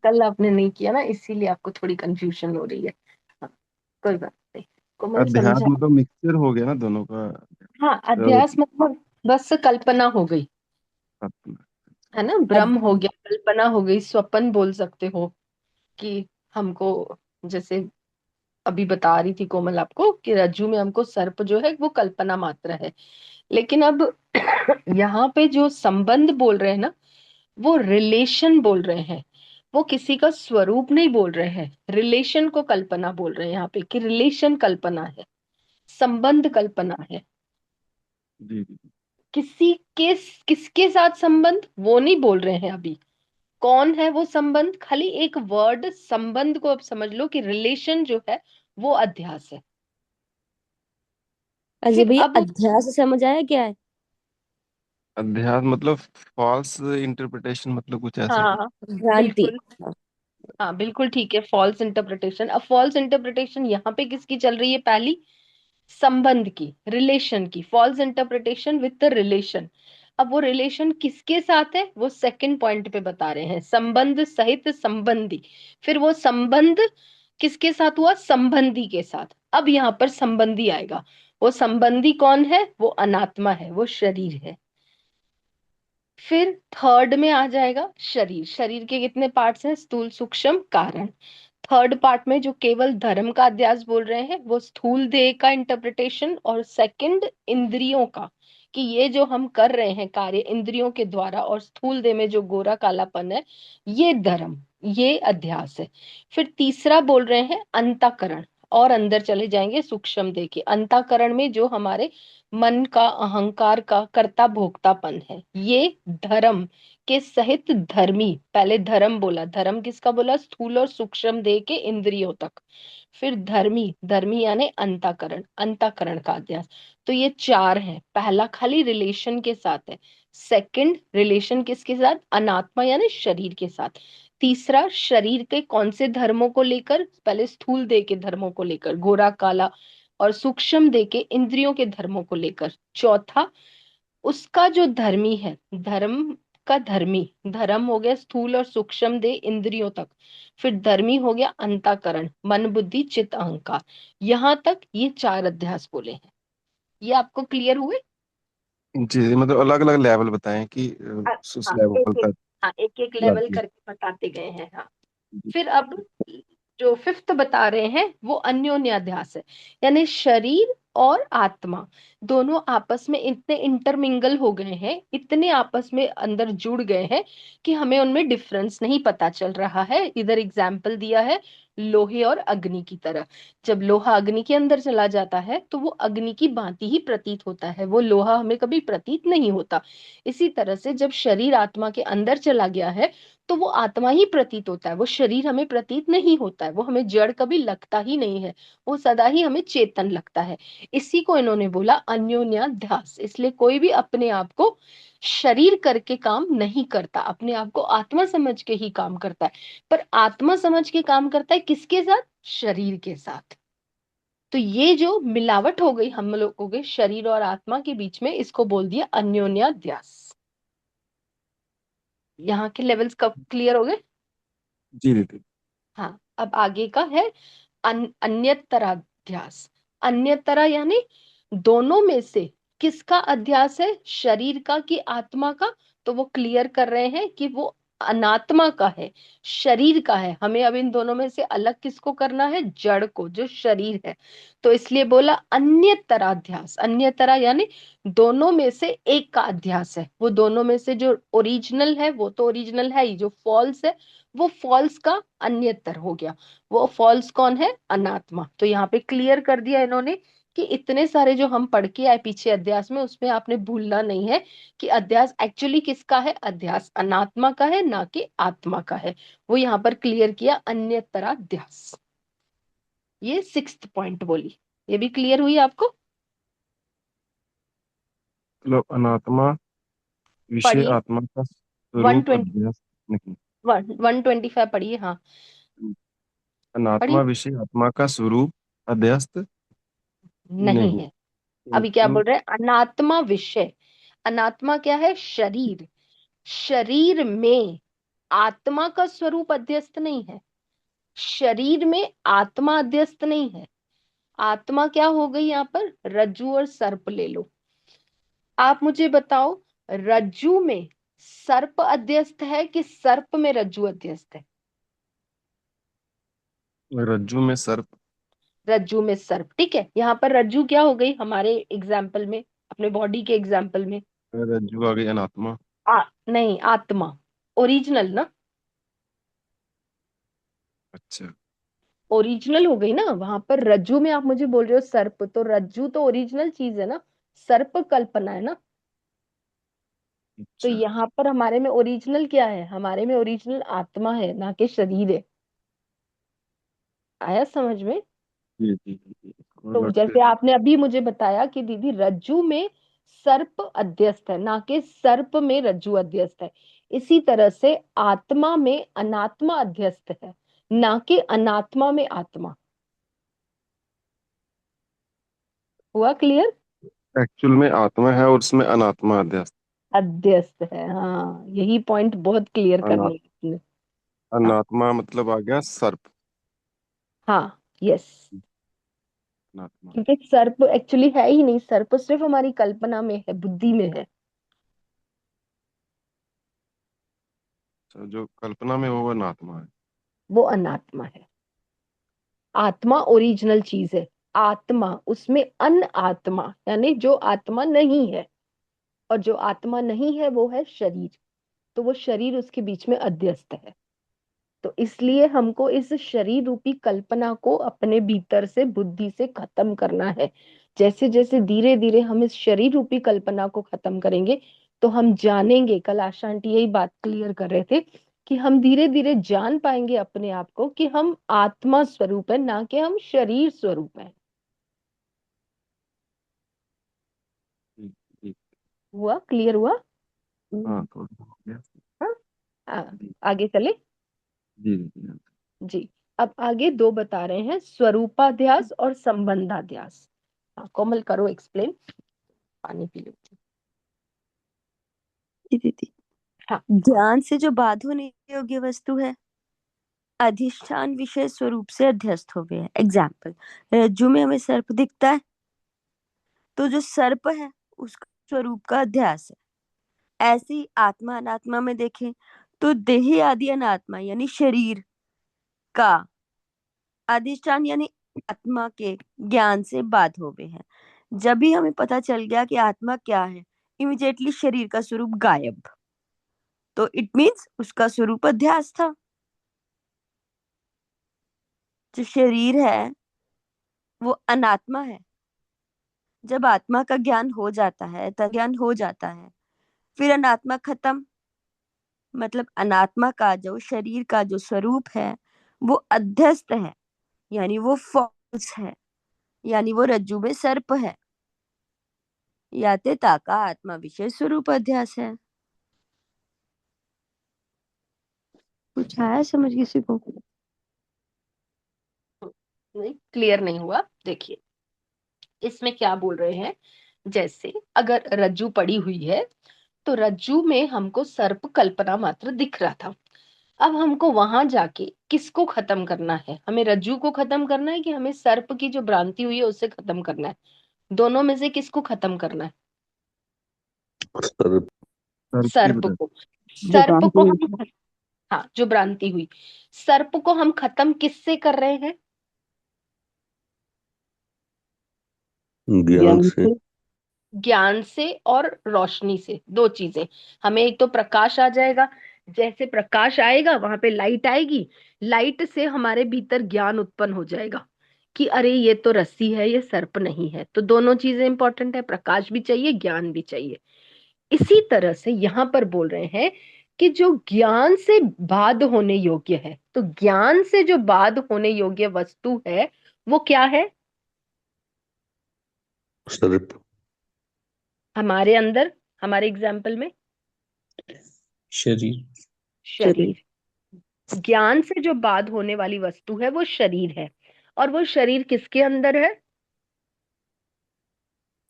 कल आपने नहीं किया ना, इसीलिए आपको थोड़ी कंफ्यूजन हो रही है। हाँ, कोई बात नहीं। कोमल समझा। अध्यात्म तो मिक्सचर हो गया ना दोनों का। हाँ, तो अध्यास मतलब बस कल्पना हो गई, अपना- है ना, भ्रम हो गया, कल्पना हो गई, स्वप्न बोल सकते हो कि हमको, जैसे अभी बता रही थी कोमल आपको कि रज्जु में हमको सर्प जो है वो कल्पना मात्र है। लेकिन अब यहाँ पे जो संबंध बोल रहे हैं ना, वो रिलेशन बोल रहे हैं। वो किसी का स्वरूप नहीं बोल रहे हैं, रिलेशन को कल्पना बोल रहे हैं यहाँ पे, कि रिलेशन कल्पना है, संबंध कल्पना है। जी जी। किसी के, किसके साथ संबंध वो नहीं बोल रहे हैं अभी। कौन है वो संबंध, खाली एक वर्ड संबंध को अब समझ लो कि रिलेशन जो है वो अध्यास है। अजय फिर भैया, अब अध्यास से समझ आया क्या है? अध्यात्म मतलब फॉल्स इंटरप्रिटेशन, मतलब कुछ ऐसा क्या? हाँ, भ्रांति। बिल्कुल। हाँ। हाँ बिल्कुल ठीक है, फॉल्स इंटरप्रिटेशन। अब फॉल्स इंटरप्रिटेशन यहाँ पे किसकी चल रही है, पहली संबंध की, रिलेशन की, false interpretation with the relation. अब वो रिलेशन किसके साथ है वो सेकंड पॉइंट पे बता रहे हैं, संबंध सहित संबंधी। फिर वो संबंध किसके साथ हुआ, संबंधी के साथ। अब यहाँ पर संबंधी आएगा। वो संबंधी कौन है, वो अनात्मा है, वो शरीर है। फिर थर्ड में आ जाएगा शरीर। शरीर के कितने पार्ट्स हैं, स्थूल सूक्ष्म कारण। थर्ड पार्ट में जो केवल धर्म का अध्यास बोल रहे हैं वो स्थूल देह का इंटरप्रिटेशन, और सेकंड इंद्रियों का, कि ये जो हम कर रहे हैं कार्य इंद्रियों के द्वारा, और स्थूल देह में जो गोरा कालापन है, ये धर्म, ये अध्यास है। फिर तीसरा बोल रहे हैं अंतःकरण, और अंदर चले जाएंगे सूक्ष्म देह के अंतःकरण में जो हमारे मन का, अहंकार का, कर्ता भोक्तापन है, ये धर्म के सहित धर्मी। पहले धर्म बोला, धर्म किसका बोला, स्थूल और सूक्ष्म देह के इंद्रियों तक। फिर धर्मी, धर्मी यानी अंतःकरण, अंतःकरण का अध्यास। तो ये चार हैं। पहला खाली रिलेशन के साथ है, सेकंड रिलेशन किसके साथ, अनात्मा यानी शरीर के साथ। तीसरा शरीर के कौन से धर्मों को लेकर, पहले स्थूल देह के धर्मों को लेकर, गोरा काला, और सूक्ष्म देह के इंद्रियों के धर्मों को लेकर। चौथा उसका जो धर्मी है, धर्म का धर्मी, धर्म हो गया स्थूल और सूक्ष्म देह इंद्रियों तक। फिर धर्मी हो गया अंतःकरण, मन बुद्धि चित्त अहंकार। यहां तक ये चार अध्यास बोले हैं। ये आपको क्लियर हुए। जी जी, मतलब अलग अलग लेवल बताएं कि उस हाँ लेवल एक एक, तक हाँ एक एक लेवल जाती है। करके बताते गए हैं। हाँ, जी। फिर अब जो फिफ्थ बता रहे हैं वो अन्योन्याध्यास है। यानी शरीर और आत्मा दोनों आपस में इतने इंटरमिंगल हो गए हैं, इतने आपस में अंदर जुड़ गए हैं कि हमें उनमें डिफरेंस नहीं पता चल रहा है। इधर एग्जाम्पल दिया है लोहे और अग्नि की तरह। जब लोहा अग्नि के अंदर चला जाता है तो वो अग्नि की भांति ही प्रतीत होता है, वो लोहा हमें कभी प्रतीत नहीं होता। इसी तरह से जब शरीर आत्मा के अंदर चला गया है तो वो आत्मा ही प्रतीत होता है, वो शरीर हमें प्रतीत नहीं होता है, वो हमें जड़ कभी लगता ही नहीं है, वो सदा ही हमें चेतन लगता है। इसी को इन्होंने बोला अन्योन्याध्यास। इसलिए कोई भी अपने आप को शरीर करके काम नहीं करता, अपने आप को आत्मा समझ के ही काम करता है। पर आत्मा समझ के काम करता है किसके साथ, शरीर के साथ। तो ये जो मिलावट हो गई हम लोगों के शरीर और आत्मा के बीच में, इसको बोल दिया अन्योन्याध्यास। यहाँ के लेवल्स कब क्लियर हो गए। जी दीदी। हाँ, अब आगे का है अन्यतराध्यास। अन्यतरा यानी दोनों में से किसका अध्यास है, शरीर का कि आत्मा का। तो वो क्लियर कर रहे हैं कि वो अनात्मा का है, शरीर का है। हमें अब इन दोनों में से अलग किसको करना है, जड़ को, जो शरीर है। तो इसलिए बोला अन्यतराध्यास। अन्यतरा यानी दोनों में से एक का अध्यास है। वो दोनों में से जो ओरिजिनल है वो तो ओरिजिनल है ही, जो फॉल्स है वो फॉल्स का अन्यतर हो गया। वो फॉल्स कौन है, अनात्मा। तो यहाँ पे क्लियर कर दिया इन्होंने कि इतने सारे जो हम पढ़ के आए पीछे अध्यास में, उसमें आपने भूलना नहीं है कि अध्यास एक्चुअली किसका है, अध्यास अनात्मा का है, ना कि आत्मा का है। वो यहाँ पर क्लियर किया अन्यतराध्यास। ये सिक्स्थ पॉइंट बोली। ये भी क्लियर हुई आपको। मतलब अनात्मा विषय पढ़िए, आत्मा का वन स्वरूप ट्वेंटी अध्यास नहीं। 125 पढ़िए। हाँ अनात्मा पढ़िए। विषय आत्मा का स्वरूप अध्यस्त नहीं नहीं, है। अभी क्या किंतु बोल रहे हैं, अनात्मा विषय। अनात्मा क्या है, शरीर। शरीर में आत्मा का स्वरूप अध्यस्त नहीं है, शरीर में आत्मा अध्यस्त नहीं है। आत्मा क्या हो गई यहाँ पर, रज्जु और सर्प ले लो। आप मुझे बताओ, रज्जु में सर्प अध्यस्त है कि सर्प में रज्जु अध्यस्त है? रज्जु में सर्प। रज्जु में सर्प, ठीक है। यहाँ पर रज्जु क्या हो गई हमारे एग्जाम्पल में, अपने बॉडी के एग्जाम्पल में? रज्जु आ गई अनात्मा। नहीं, आत्मा, ओरिजिनल ना, अच्छा। ओरिजिनल हो गई ना। वहां पर रज्जु में आप मुझे बोल रहे हो सर्प, तो रज्जु तो ओरिजिनल चीज है ना, सर्प कल्पना है ना। तो अच्छा। यहाँ पर हमारे में ओरिजिनल क्या है, हमारे में ओरिजिनल आत्मा है, ना कि शरीर है। आया समझ में? जी जी जी जी। और तो बात जैसे फिर। आपने अभी मुझे बताया कि दीदी रज्जु में सर्प अध्यस्त है, ना कि सर्प में रज्जु अध्यस्त है, इसी तरह से आत्मा में अनात्मा अध्यस्त है, ना कि अनात्मा में आत्मा। हुआ क्लियर? एक्चुअल में आत्मा है और उसमें अनात्मा अध्यास। अध्यस्त है, हाँ, यही पॉइंट बहुत क्लियर अना, करनी है आपने। हाँ, अनात्मा मतलब आ गया सर्प। हाँ, यस। अनात्मा। क्योंकि सर्प एक्चुअली है ही नहीं, सर्प सिर्फ हमारी कल्पना में है, बुद्धि में है। अच्छा, जो कल्पना में वो अनात्मा है। वो अनात्मा है। आत्मा ओरिजिनल चीज है। आत्मा, उसमें अन आत्मा यानी जो आत्मा नहीं है, और जो आत्मा नहीं है वो है शरीर। तो वो शरीर उसके बीच में अध्यस्त है। तो इसलिए हमको इस शरीर रूपी कल्पना को अपने भीतर से, बुद्धि से खत्म करना है। जैसे जैसे धीरे धीरे हम इस शरीर रूपी कल्पना को खत्म करेंगे, तो हम जानेंगे, कल आशा आंटी यही बात क्लियर कर रहे थे, कि हम धीरे धीरे जान पाएंगे अपने आप को कि हम आत्मा स्वरूप है, ना कि हम शरीर स्वरूप है। जी जी। हुआ क्लियर हुआ? हाँ थोड़ा हो गया। हाँ? जी आगे चले। जी जी। जी। अब आगे दो बता रहे हैं, स्वरूपाध्यास और संबंधाध्यास। हाँ, कोमल करो एक्सप्लेन। पानी पी लो। जी दीदी। हाँ। ज्ञान से जो बाध होने योग्य वस्तु है, अधिष्ठान विषय स्वरूप से अध्यस्त हो गया है। एग्जाम्पल, रज्जु में हमें सर्प दिखता है, तो जो सर्प है उसका स्वरूप का अध्यास है। ऐसे ही आत्मा अनात्मा में देखें तो देही आदि अनात्मा यानी शरीर का अधिष्ठान यानी आत्मा के ज्ञान से बाध हो गए हैं। जब भी हमें पता चल गया कि आत्मा क्या है, इमिडिएटली शरीर का स्वरूप गायब। तो इट मीन्स उसका स्वरूप अध्यास था। जो शरीर है वो अनात्मा है। जब आत्मा का ज्ञान हो जाता है, तब ज्ञान हो जाता है, फिर अनात्मा खत्म। मतलब अनात्मा का जो शरीर का जो स्वरूप है वो अध्यस्त है, यानी वो फॉल्स है, यानी वो रज्जु में सर्प है। याते ताका आत्मा विषय स्वरूप अध्यास है। कुछ आया समझ किसी को? नहीं, क्लियर नहीं हुआ। देखिए, इसमें क्या बोल रहे हैं, जैसे अगर रज्जू पड़ी हुई है, तो रज्जू में हमको सर्प कल्पना मात्र दिख रहा था। अब हमको वहां जाके किसको खत्म करना है, हमें रज्जू को खत्म करना है कि हमें सर्प की जो भ्रांति हुई है उससे खत्म करना है? दोनों में से किसको खत्म करना है? सर्प। सर्प की सर्प वजह। को। जो सर्प भ्रांति को हुई हम, हाँ, जो भ्रांति हुई, सर्प को हम खत्म किससे कर रहे हैं? ज्ञान ज्ञान से। से। ज्ञान से और रोशनी से, दो चीजें। हमें एक तो प्रकाश आ जाएगा, जैसे प्रकाश आएगा वहां पे लाइट आएगी, लाइट से हमारे भीतर ज्ञान उत्पन्न हो जाएगा कि अरे ये तो रस्सी है, ये सर्प नहीं है। तो दोनों चीजें इंपॉर्टेंट है, प्रकाश भी चाहिए, ज्ञान भी चाहिए। इसी तरह से यहां पर बोल रहे हैं कि जो ज्ञान से बाध होने योग्य है, तो ज्ञान से जो बाध होने योग्य वस्तु है वो क्या है? सर्प। हमारे अंदर, हमारे एग्जाम्पल में शरीर। शरीर। शरीर। ज्ञान से जो बाध होने वाली वस्तु है वो शरीर है। और वो शरीर किसके अंदर है?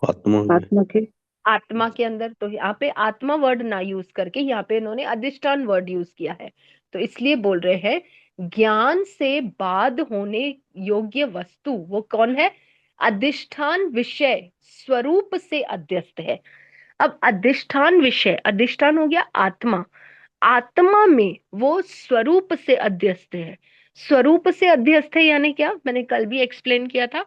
आत्मा के। आत्मा के। आत्मा के अंदर, तो यहाँ पे आत्मा वर्ड ना यूज करके यहाँ पे इन्होंने अधिष्ठान वर्ड यूज किया है। तो इसलिए बोल रहे हैं ज्ञान से बाद होने योग्य वस्तु वो कौन है? अधिष्ठान विषय स्वरूप से अध्यस्त है। अब अधिष्ठान विषय, अधिष्ठान हो गया आत्मा, आत्मा में वो स्वरूप से अध्यस्त है। स्वरूप से अध्यस्त है यानी क्या? मैंने कल भी एक्सप्लेन किया था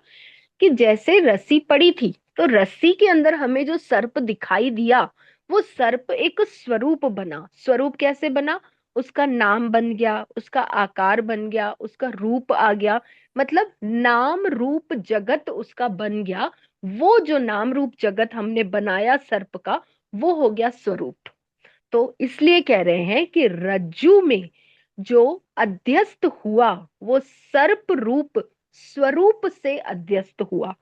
कि जैसे रस्सी पड़ी थी तो रस्सी के अंदर हमें जो सर्प दिखाई दिया, वो सर्प एक स्वरूप बना। स्वरूप कैसे बना? उसका नाम बन गया, उसका आकार बन गया, उसका रूप आ गया, मतलब नाम रूप जगत उसका बन गया। वो जो नाम रूप जगत हमने बनाया सर्प का, वो हो गया स्वरूप। तो इसलिए कह रहे हैं कि रज्जु में जो अध्यस्त हुआ वो सर्प रूप स्वरूप से अध्यस्त हुआ।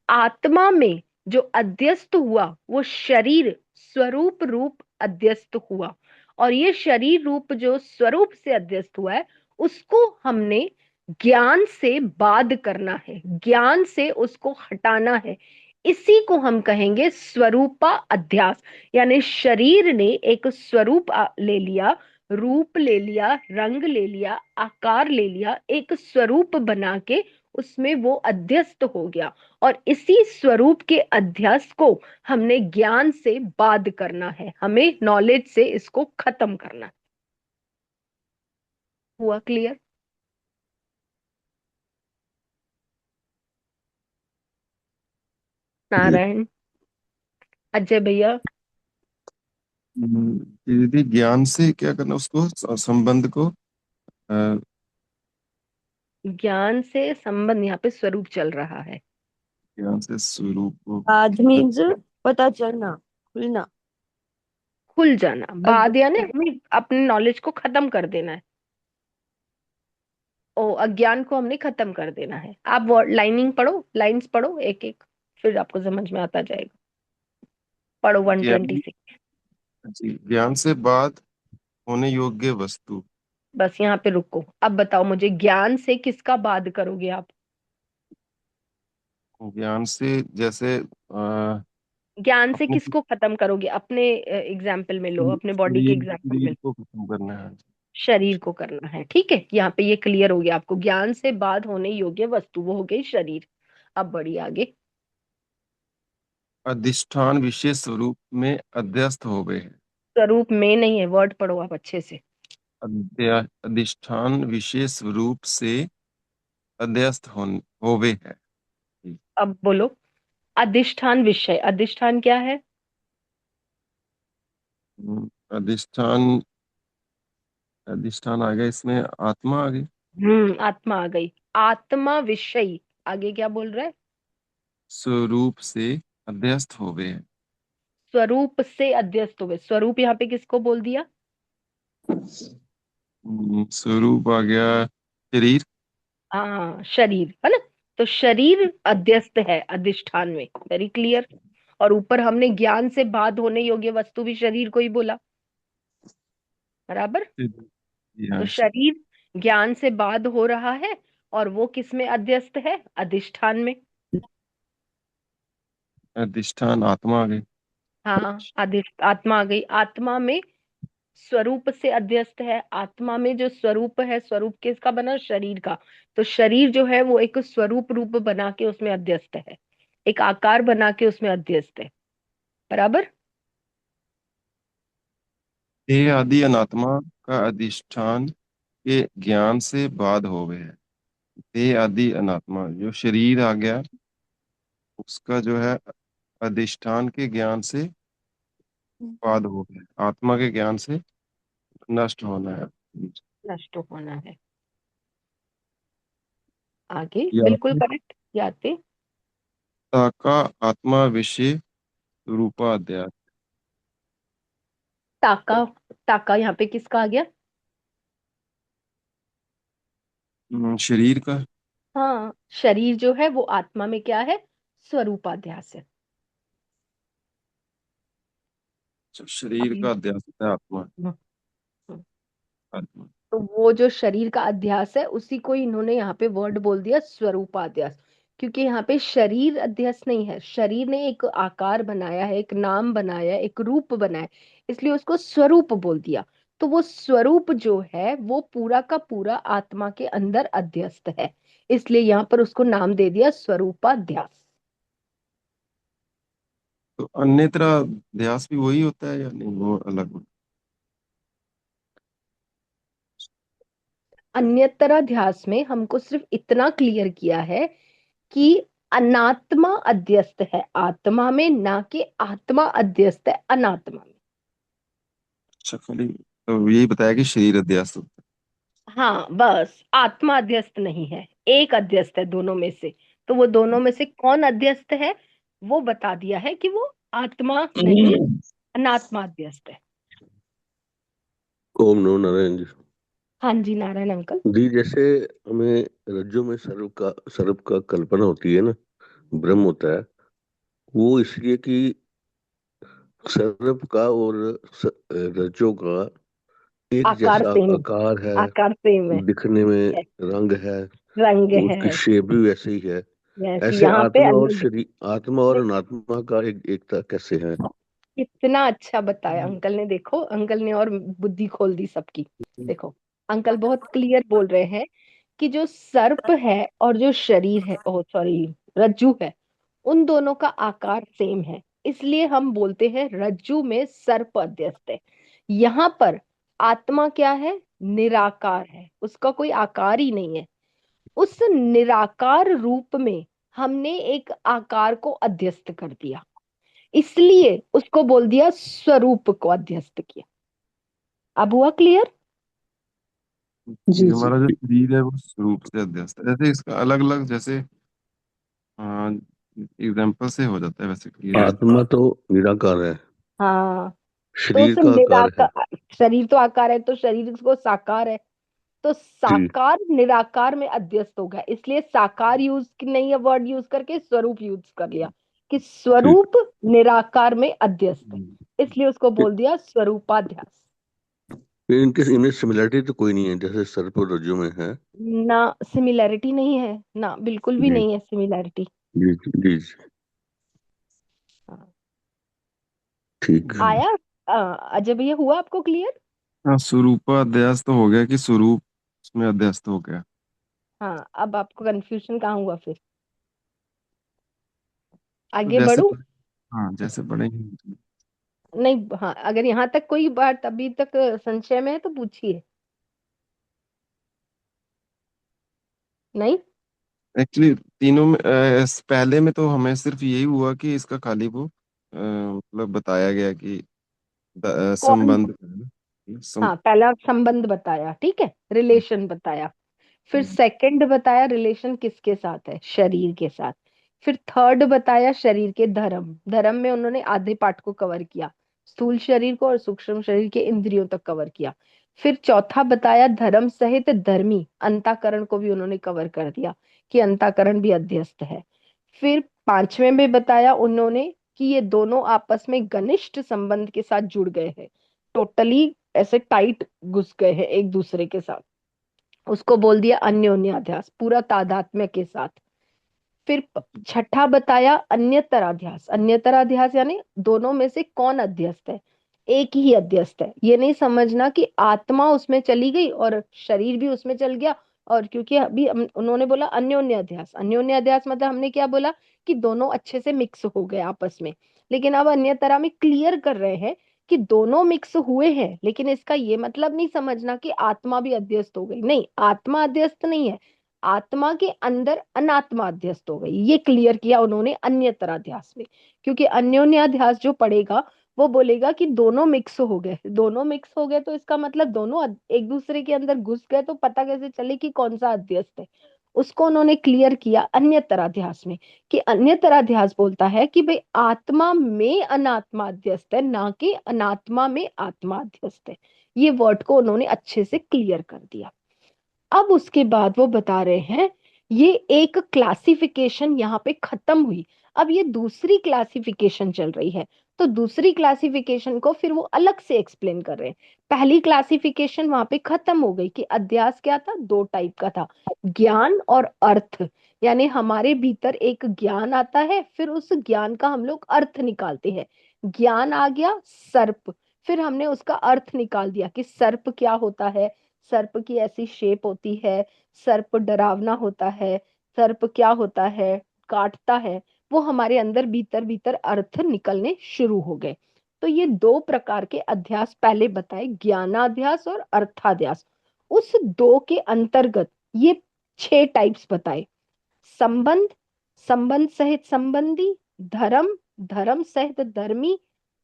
आत्मा में जो अध्यस्त हुआ वो शरीर स्वरूप रूप अध्यस्त हुआ। और ये शरीर रूप जो स्वरूप से अध्यस्त हुआ है, उसको हमने ज्ञान से बाध करना है, ज्ञान से उसको हटाना है। इसी को हम कहेंगे स्वरूपा अध्यास। यानी शरीर ने एक स्वरूप ले लिया, रूप ले लिया, रंग ले लिया, आकार ले लिया, एक स्वरूप बना के उसमें वो अध्यस्त हो गया। और इसी स्वरूप के अध्यास को हमने ज्ञान से बाध करना है, हमें नॉलेज से इसको खत्म करना है। हुआ क्लियर? नारायण, अजय भैया। दीदी ज्ञान से क्या करना, उसको संबंध को ज्ञान से संबंध, यहाँ पे स्वरूप चल रहा है। ज्ञान से स्वरूप को बाध मीन्स पता चलना, खुलना। खुल जाना, बाध यानी अज्ञान हमें अपने नॉलेज को खत्म कर देना है। ओ, अज्ञान को हमने खत्म कर देना है। आप वर्ड लाइनिंग पढ़ो, लाइंस पढ़ो एक एक, फिर आपको समझ में आता जाएगा। पढ़ो ज्ञान, 126। जी, ज्ञान से बाद होने योग्य वस्तु। बस यहाँ पे रुको। अब बताओ मुझे, ज्ञान से किसका बाध करोगे आप? ज्ञान से जैसे ज्ञान से अपने किसको खत्म करोगे? अपने एग्जाम्पल में लो, अपने बॉडी के शरीर एग्जाम्पल में शरीर लो। को खत्म करना है। शरीर को करना है, ठीक है। यहाँ पे ये क्लियर हो गया आपको, ज्ञान से बाध होने योग्य वस्तु वो हो गई शरीर। अब बढ़िए आगे। अधिष्ठान विशेष स्वरूप में अध्यस्त हो गए हैं। स्वरूप में नहीं है, वर्ड पढ़ो आप अच्छे से। अधिष्ठान विशेष रूप से अध्यस्त होवे है। अब बोलो, अधिष्ठान विषय, अधिष्ठान क्या है? अधिष्ठान, अधिष्ठान आ गया, इसमें आत्मा आ गई। आत्मा आ गई। आत्मा विषय, आगे क्या बोल रहा है? स्वरूप से अध्यस्त होवे है। स्वरूप से अध्यस्त हुए। स्वरूप यहाँ पे किसको बोल दिया? स्वरूप आ गया शरीर। हाँ, शरीर है ना। तो शरीर अध्यस्त है अधिष्ठान में, वेरी क्लियर। और ऊपर हमने ज्ञान से बाध होने योग्य वस्तु भी शरीर को ही बोला, बराबर। तो यहाँ शरीर ज्ञान से बाध हो रहा है, और वो किस में अध्यस्त है? अधिष्ठान में। अधिष्ठान आत्मा आ गई। हाँ, आत्मा आ गई। आत्मा में स्वरूप से अध्यस्त है। आत्मा में जो स्वरूप है, स्वरूप किसका बना? शरीर का। तो शरीर जो है वो एक स्वरूप रूप बना के उसमें अध्यस्त है, एक आकार बना के उसमें अध्यस्त है, बराबर। देह आदि अनात्मा का अधिष्ठान के ज्ञान से बाध हो गए है। देह आदि अनात्मा जो शरीर आ गया, उसका जो है अधिष्ठान के ज्ञान से बाध हो गया, आत्मा के ज्ञान से नष्ट होना है। नष्ट होना है। आगे या बिल्कुल करेक्ट, याद पे। ताका आत्मा विषय रूपाध्याय। ताका, ताका यहाँ पे किसका आ गया? शरीर का, हाँ, शरीर जो है वो आत्मा में क्या है? स्वरूपाध्यास है। जो शरीर अभी का अध्यास है आत्मा। हम्म, हम्म। आत्मा। तो वो जो शरीर का अध्यास है उसी को इन्होंने यहाँ पे वर्ड बोल दिया स्वरूपाध्यास। क्योंकि यहाँ पे शरीर अध्यस्त नहीं है, शरीर ने एक आकार बनाया है, एक नाम बनाया है, एक रूप बनाया है, इसलिए उसको स्वरूप बोल दिया। तो वो स्वरूप जो है वो पूरा का पूरा आत्मा के अंदर अध्यस्त है, इसलिए यहाँ पर उसको नाम दे दिया स्वरूपाध्यास। तो अन्यत्र ध्यास भी वही होता है या नहीं, वो अलग होता अन्यतराध्यास में हमको सिर्फ इतना क्लियर किया है कि अनात्मा अध्यस्त है आत्मा में, ना कि आत्मा अध्यस्त है अनात्मा में। है? अच्छा, खाली तो यही बताया कि शरीर अध्यास होता हाँ बस, आत्मा अध्यस्त नहीं है, एक अध्यस्त है दोनों में से। तो वो दोनों में से कौन अध्यस्त है वो बता दिया है कि वो आत्मा नहीं, है। अनात्मा अध्यस्त है। ओम नमो नारायण जी। हाँ जी नारायण अंकल। जी, जैसे हमें रज्जु में सर्प का कल्पना होती है ना, भ्रम होता है, वो इसलिए कि सर्प का और रज्जु का एक आकार जैसा सेम, आकार है, आकार सेम है, दिखने में है, रंग है, रंग उसकी है। शेप भी वैसे ही है। जैसे ऐसे यहाँ पे आत्मा और अन्य, शरीर, आत्मा और अनात्मा का एक एकता कैसे है? कितना अच्छा बताया अंकल ने, देखो अंकल ने और बुद्धि खोल दी सबकी। देखो अंकल बहुत क्लियर बोल रहे हैं कि जो सर्प है और जो शरीर है, ओ सॉरी, रज्जू है, उन दोनों का आकार सेम है, इसलिए हम बोलते हैं रज्जू में सर्प अध्यस्त है। यहाँ पर आत्मा क्या है, निराकार है, उसका कोई आकार ही नहीं है। उस निराकार रूप में हमने एक आकार को अध्यस्त कर दिया, इसलिए उसको बोल दिया स्वरूप को अध्यस्त किया। अब हुआ क्लियर? है जी कि जी। हमारा जो शरीर है वो स्वरूप से अध्यस्त है। ऐसे इसका अलग अलग जैसे एग्जाम्पल से हो जाता है वैसे क्लियर। आत्मा तो निराकार है, हाँ, तो उस शरीर का आकार है। निराकार, शरीर तो आकार है, तो शरीर को साकार है, तो जी, साकार निराकार में अध्यस्त हो गया, इसलिए साकार यूज नहीं है, वर्ड यूज करके स्वरूप यूज कर लिया कि ठीक। स्वरूप निराकार में अध्यस्त है, हम्म। इसलिए उसको बोल दिया स्वरूपाध्यास। इनके इनमें सिमिलरिटी तो कोई नहीं है, जैसे सर्प और रज्जु में है। ना सिमिलैरिटी नहीं है, ना बिल्कुल भी जी नहीं है सिमिलैरिटी। जी जी जी जी, ठीक। आया? अजय भैया हुआ आपको क्लियर? हाँ, स्वरूपा अध्यास तो हो गया कि स्वरूप उसमें अध्यस्त हो गया। हाँ, अब आपको कंफ्यूजन कहाँ हुआ फिर? तो आगे जैसे बढ़ू? हाँ, जैसे पढ़ेंगे। नहीं, हाँ, अगर यहाँ तक कोई बात अभी तक संशय में है तो पूछिए। नहीं? एक्चुअली तीनों में पहले में तो हमें सिर्फ यही हुआ कि इसका खाली वो मतलब बताया गया कि कौन? संबंध है ना, हाँ, पहला संबंध बताया, ठीक है, रिलेशन बताया। फिर सेकंड बताया रिलेशन किसके साथ है, शरीर के साथ। फिर थर्ड बताया शरीर के धर्म, धर्म में उन्होंने आधे पार्ट को कवर किया, स्थूल शरीर को और सूक्ष्म शरीर के इंद्रियों तक कवर किया। फिर चौथा बताया धर्म सहित धर्मी अंतःकरण को भी उन्होंने कवर कर दिया कि अंतःकरण भी अध्यस्त है। फिर पांचवें में बताया उन्होंने कि ये दोनों आपस में घनिष्ठ संबंध के साथ जुड़ गए हैं, टोटली ऐसे टाइट घुस गए हैं एक दूसरे के साथ, उसको बोल दिया अन्योन्याध्यास, पूरा तादात्म्य के साथ। फिर छठा बताया अन्यतराध्यास, अन्यतराध्यास यानी दोनों में से कौन अध्यस्त है, एक ही अध्यस्त है, ये नहीं समझना कि आत्मा उसमें चली गई और शरीर भी उसमें चल गया। और क्योंकि अभी उन्होंने बोला अन्योन्याध्यास, अन्योन्याध्यास मतलब हमने क्या बोला कि दोनों अच्छे से मिक्स हो गए आपस में, लेकिन अब अन्यतरा में क्लियर कर रहे हैं कि दोनों मिक्स हुए हैं, लेकिन इसका ये मतलब नहीं समझना कि आत्मा भी अध्यस्त हो गई, नहीं, आत्मा अध्यस्त नहीं है, आत्मा के अंदर अनात्मा अध्यस्त हो गई, ये क्लियर किया उन्होंने अन्यतराध्यास में। क्योंकि अन्योन्याध्यास जो पढ़ेगा वो बोलेगा कि दोनों मिक्स हो गए, दोनों मिक्स हो गए तो इसका मतलब दोनों एक दूसरे के अंदर घुस गए, तो पता कैसे चले कि कौन सा अध्यस्त है। उसको उन्होंने क्लियर किया अन्यतराध्यास में कि अन्यतराध्यास बोलता है कि भाई आत्मा में अनात्मा अध्यस्त है, ना कि अनात्मा में आत्मा अध्यस्त है। ये वर्ड को उन्होंने अच्छे से क्लियर कर दिया। अब उसके बाद वो बता रहे हैं ये एक क्लासिफिकेशन यहाँ पे खत्म हुई, अब ये दूसरी क्लासिफिकेशन चल रही है। तो दूसरी क्लासिफिकेशन को फिर वो अलग से एक्सप्लेन कर रहे हैं। पहली क्लासिफिकेशन वहां पे खत्म हो गई कि अध्यास क्या था, दो टाइप का था, ज्ञान और अर्थ। यानी हमारे भीतर एक ज्ञान आता है, फिर उस ज्ञान का हम लोग अर्थ निकालते हैं। ज्ञान आ गया सर्प, फिर हमने उसका अर्थ निकाल दिया कि सर्प क्या होता है, सर्प की ऐसी शेप होती है, सर्प डरावना होता है, सर्प क्या होता है, काटता है। वो हमारे अंदर भीतर भीतर अर्थ निकलने शुरू हो गए। तो ये दो प्रकार के अध्यास पहले बताए, ज्ञानाध्यास और अर्थाध्यास। उस दो के अंतर्गत ये 6 टाइप्स बताए। संबंध, संबंध सहित संबंधी, धर्म, धर्म सहित धर्मी,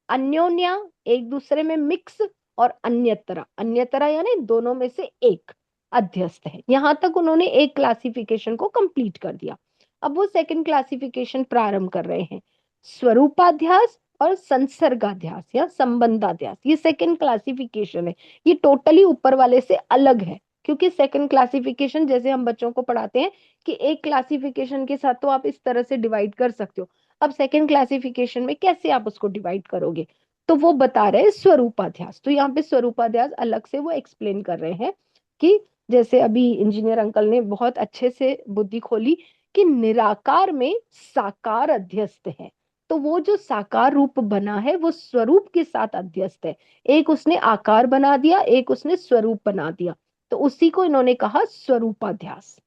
अन्योन्या, एक दूसरे में मिक्स, और अन्यतरा, अन्यतरा यानी दोनों में से एक अध्यस्त है। यहां तक उन्होंने एक क्लासिफिकेशन को कंप्लीट कर दिया। अब वो सेकंड क्लासिफिकेशन प्रारंभ कर रहे हैं, स्वरूपाध्यास और संसर्गाध्यास या संबंधाध्यास। ये सेकंड क्लासिफिकेशन है, ये टोटली ऊपर वाले से अलग है। क्योंकि सेकंड क्लासिफिकेशन जैसे हम बच्चों को पढ़ाते हैं कि एक क्लासिफिकेशन के साथ तो आप इस तरह से डिवाइड कर सकते हो, अब सेकंड क्लासिफिकेशन में कैसे आप उसको डिवाइड करोगे, तो वो बता रहे हैं स्वरूपाध्यास। तो यहाँ पे स्वरूपाध्यास अलग से वो एक्सप्लेन कर रहे हैं कि जैसे अभी इंजीनियर अंकल ने बहुत अच्छे से बुद्धि खोली कि निराकार में साकार अध्यस्त है। तो वो जो साकार रूप बना है वो स्वरूप के साथ अध्यस्त है। एक उसने आकार बना दिया, एक उसने स्वरूप बना दिया, तो उसी को इन्होंने कहा स्वरूपाध्यास।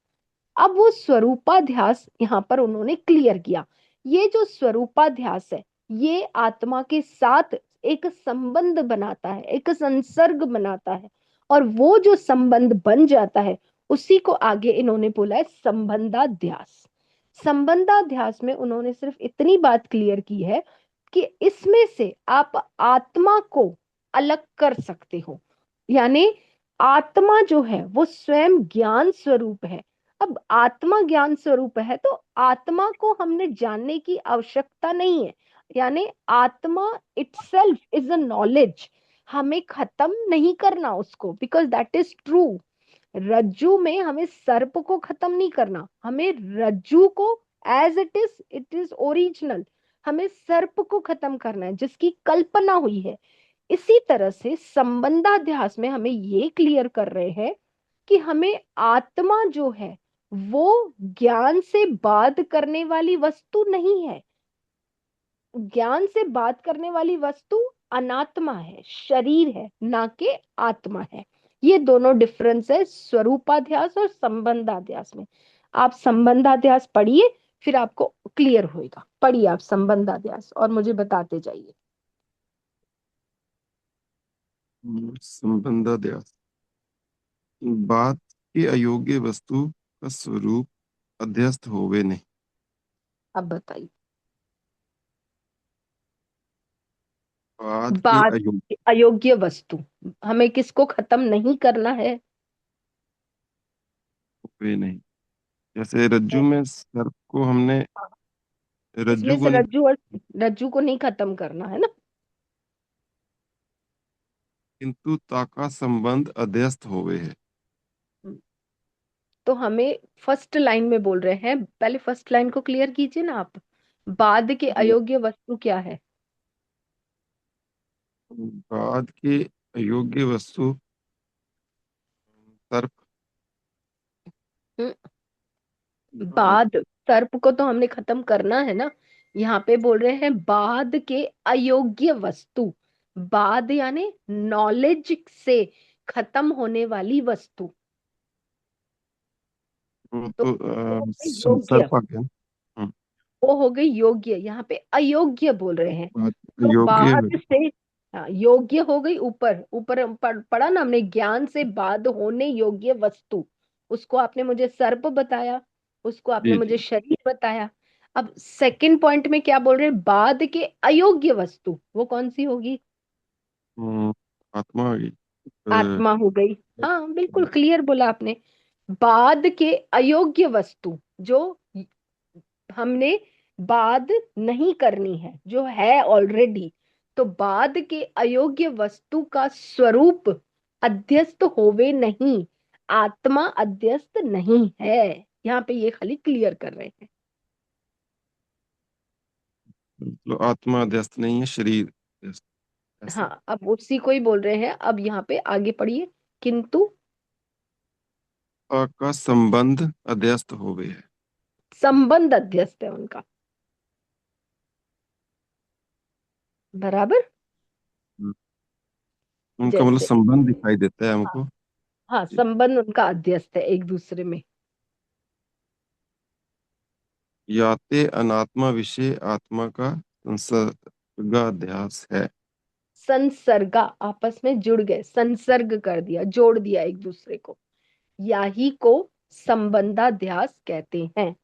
अब वो स्वरूपाध्यास यहाँ पर उन्होंने क्लियर किया। ये जो स्वरूपाध्यास है, ये आत्मा के साथ एक संबंध बनाता है, एक संसर्ग बनाता है, और वो जो संबंध बन जाता है उसी को आगे इन्होंने बोला है संबंधाध्यास। संबंधाध्यास में उन्होंने सिर्फ इतनी बात क्लियर की है कि इसमें से आप आत्मा को अलग कर सकते हो। यानी आत्मा जो है वो स्वयं ज्ञान स्वरूप है। अब आत्मा ज्ञान स्वरूप है तो आत्मा को हमने जानने की आवश्यकता नहीं है। यानी आत्मा इटसेल्फ इज अ नॉलेज, हमें खत्म नहीं करना उसको, बिकॉज दैट इज ट्रू। रज्जू में हमें सर्प को खत्म नहीं करना, हमें रज्जू को एज इट इज ओरिजिनल, हमें सर्प को खत्म करना है जिसकी कल्पना हुई है। इसी तरह से संबंधाध्यास में हमें ये क्लियर कर रहे हैं कि हमें आत्मा जो है वो ज्ञान से बात करने वाली वस्तु नहीं है। ज्ञान से बात करने वाली वस्तु अनात्मा है, शरीर है, ना कि आत्मा है। ये दोनों डिफरेंस है स्वरूपाध्यास और संबंधाध्यास में। आप संबंधाध्यास पढ़िए, फिर आपको क्लियर होएगा। पढ़िए आप संबंधाध्यास और मुझे बताते जाइए। संबंधाध्यास। बात की अयोग्य वस्तु का स्वरूप अध्यस्त होवे नहीं। अब बताइए। बात की बात अयोग्य अयोग्य वस्तु, हमें किसको खत्म नहीं करना है? होवे नहीं। जैसे रज्जु में सर्प को हमने, इसमें रज्जु को से नहीं, रज्जू को नहीं खत्म करना है ना। किंतु ताका संबंध अध्यस्त होवे है। तो हमें फर्स्ट लाइन में बोल रहे हैं, पहले फर्स्ट लाइन को क्लियर कीजिए ना आप। बाद के अयोग्य वस्तु क्या है? बाद की अयोग्य वस्तु सर्प। हम्म, बाद बाद, सर्प को तो हमने खत्म करना है ना। यहाँ पे बोल रहे हैं बाद के अयोग्य वस्तु। बाद यानी नॉलेज से खत्म होने वाली वस्तु। वो तो तो वो हो गई योग्य, सर्प आ गया। वो हो गई योग्य, यहाँ पे अयोग्य बोल रहे हैं। बाद तो योग्य बाद से, हाँ, योग्य हो गई ऊपर, ऊपर पढ़ा ना हमने, ज्ञान से बाद होने योग्य वस्तु, उसको आपने मुझे सर्प बताया, उसको आपने जी मुझे जी। शरीर बताया। अब सेकंड पॉइंट में क्या बोल रहे हैं, बाद के अयोग्य वस्तु, वो कौन सी होगी? हम्म, आत्मा आ गई। आत्मा हो गई। हाँ बिल्कुल क्लियर बोला आपने। बाद के अयोग्य वस्तु जो हमने बाद नहीं करनी है, जो है ऑलरेडी। तो बाद के अयोग्य वस्तु का स्वरूप अध्यस्त होवे नहीं, आत्मा अध्यस्त नहीं है। यहाँ पे ये खाली क्लियर कर रहे हैं। मतलब आत्मा अध्यस्त नहीं है, शरीर अध्यस्त, ऐसा। हाँ, अब उसी को ही बोल रहे हैं। अब यहाँ पे आगे पढ़िए। किंतु का संबंध अध्यस्त हो गए है। संबंध अध्यस्त है उनका, बराबर। हम्म, उनका मतलब जैसे, संबंध दिखाई देता है हाँ, हमको। हाँ, संबंध उनका अध्यस्त है एक दूसरे में। याते अनात्मा विषय आत्मा का संसर्गाध्यास है। संसर्गा, आपस में जुड़ गए, संसर्ग कर दिया, जोड़ दिया एक दूसरे को, याही को संबंधाध्यास कहते हैं।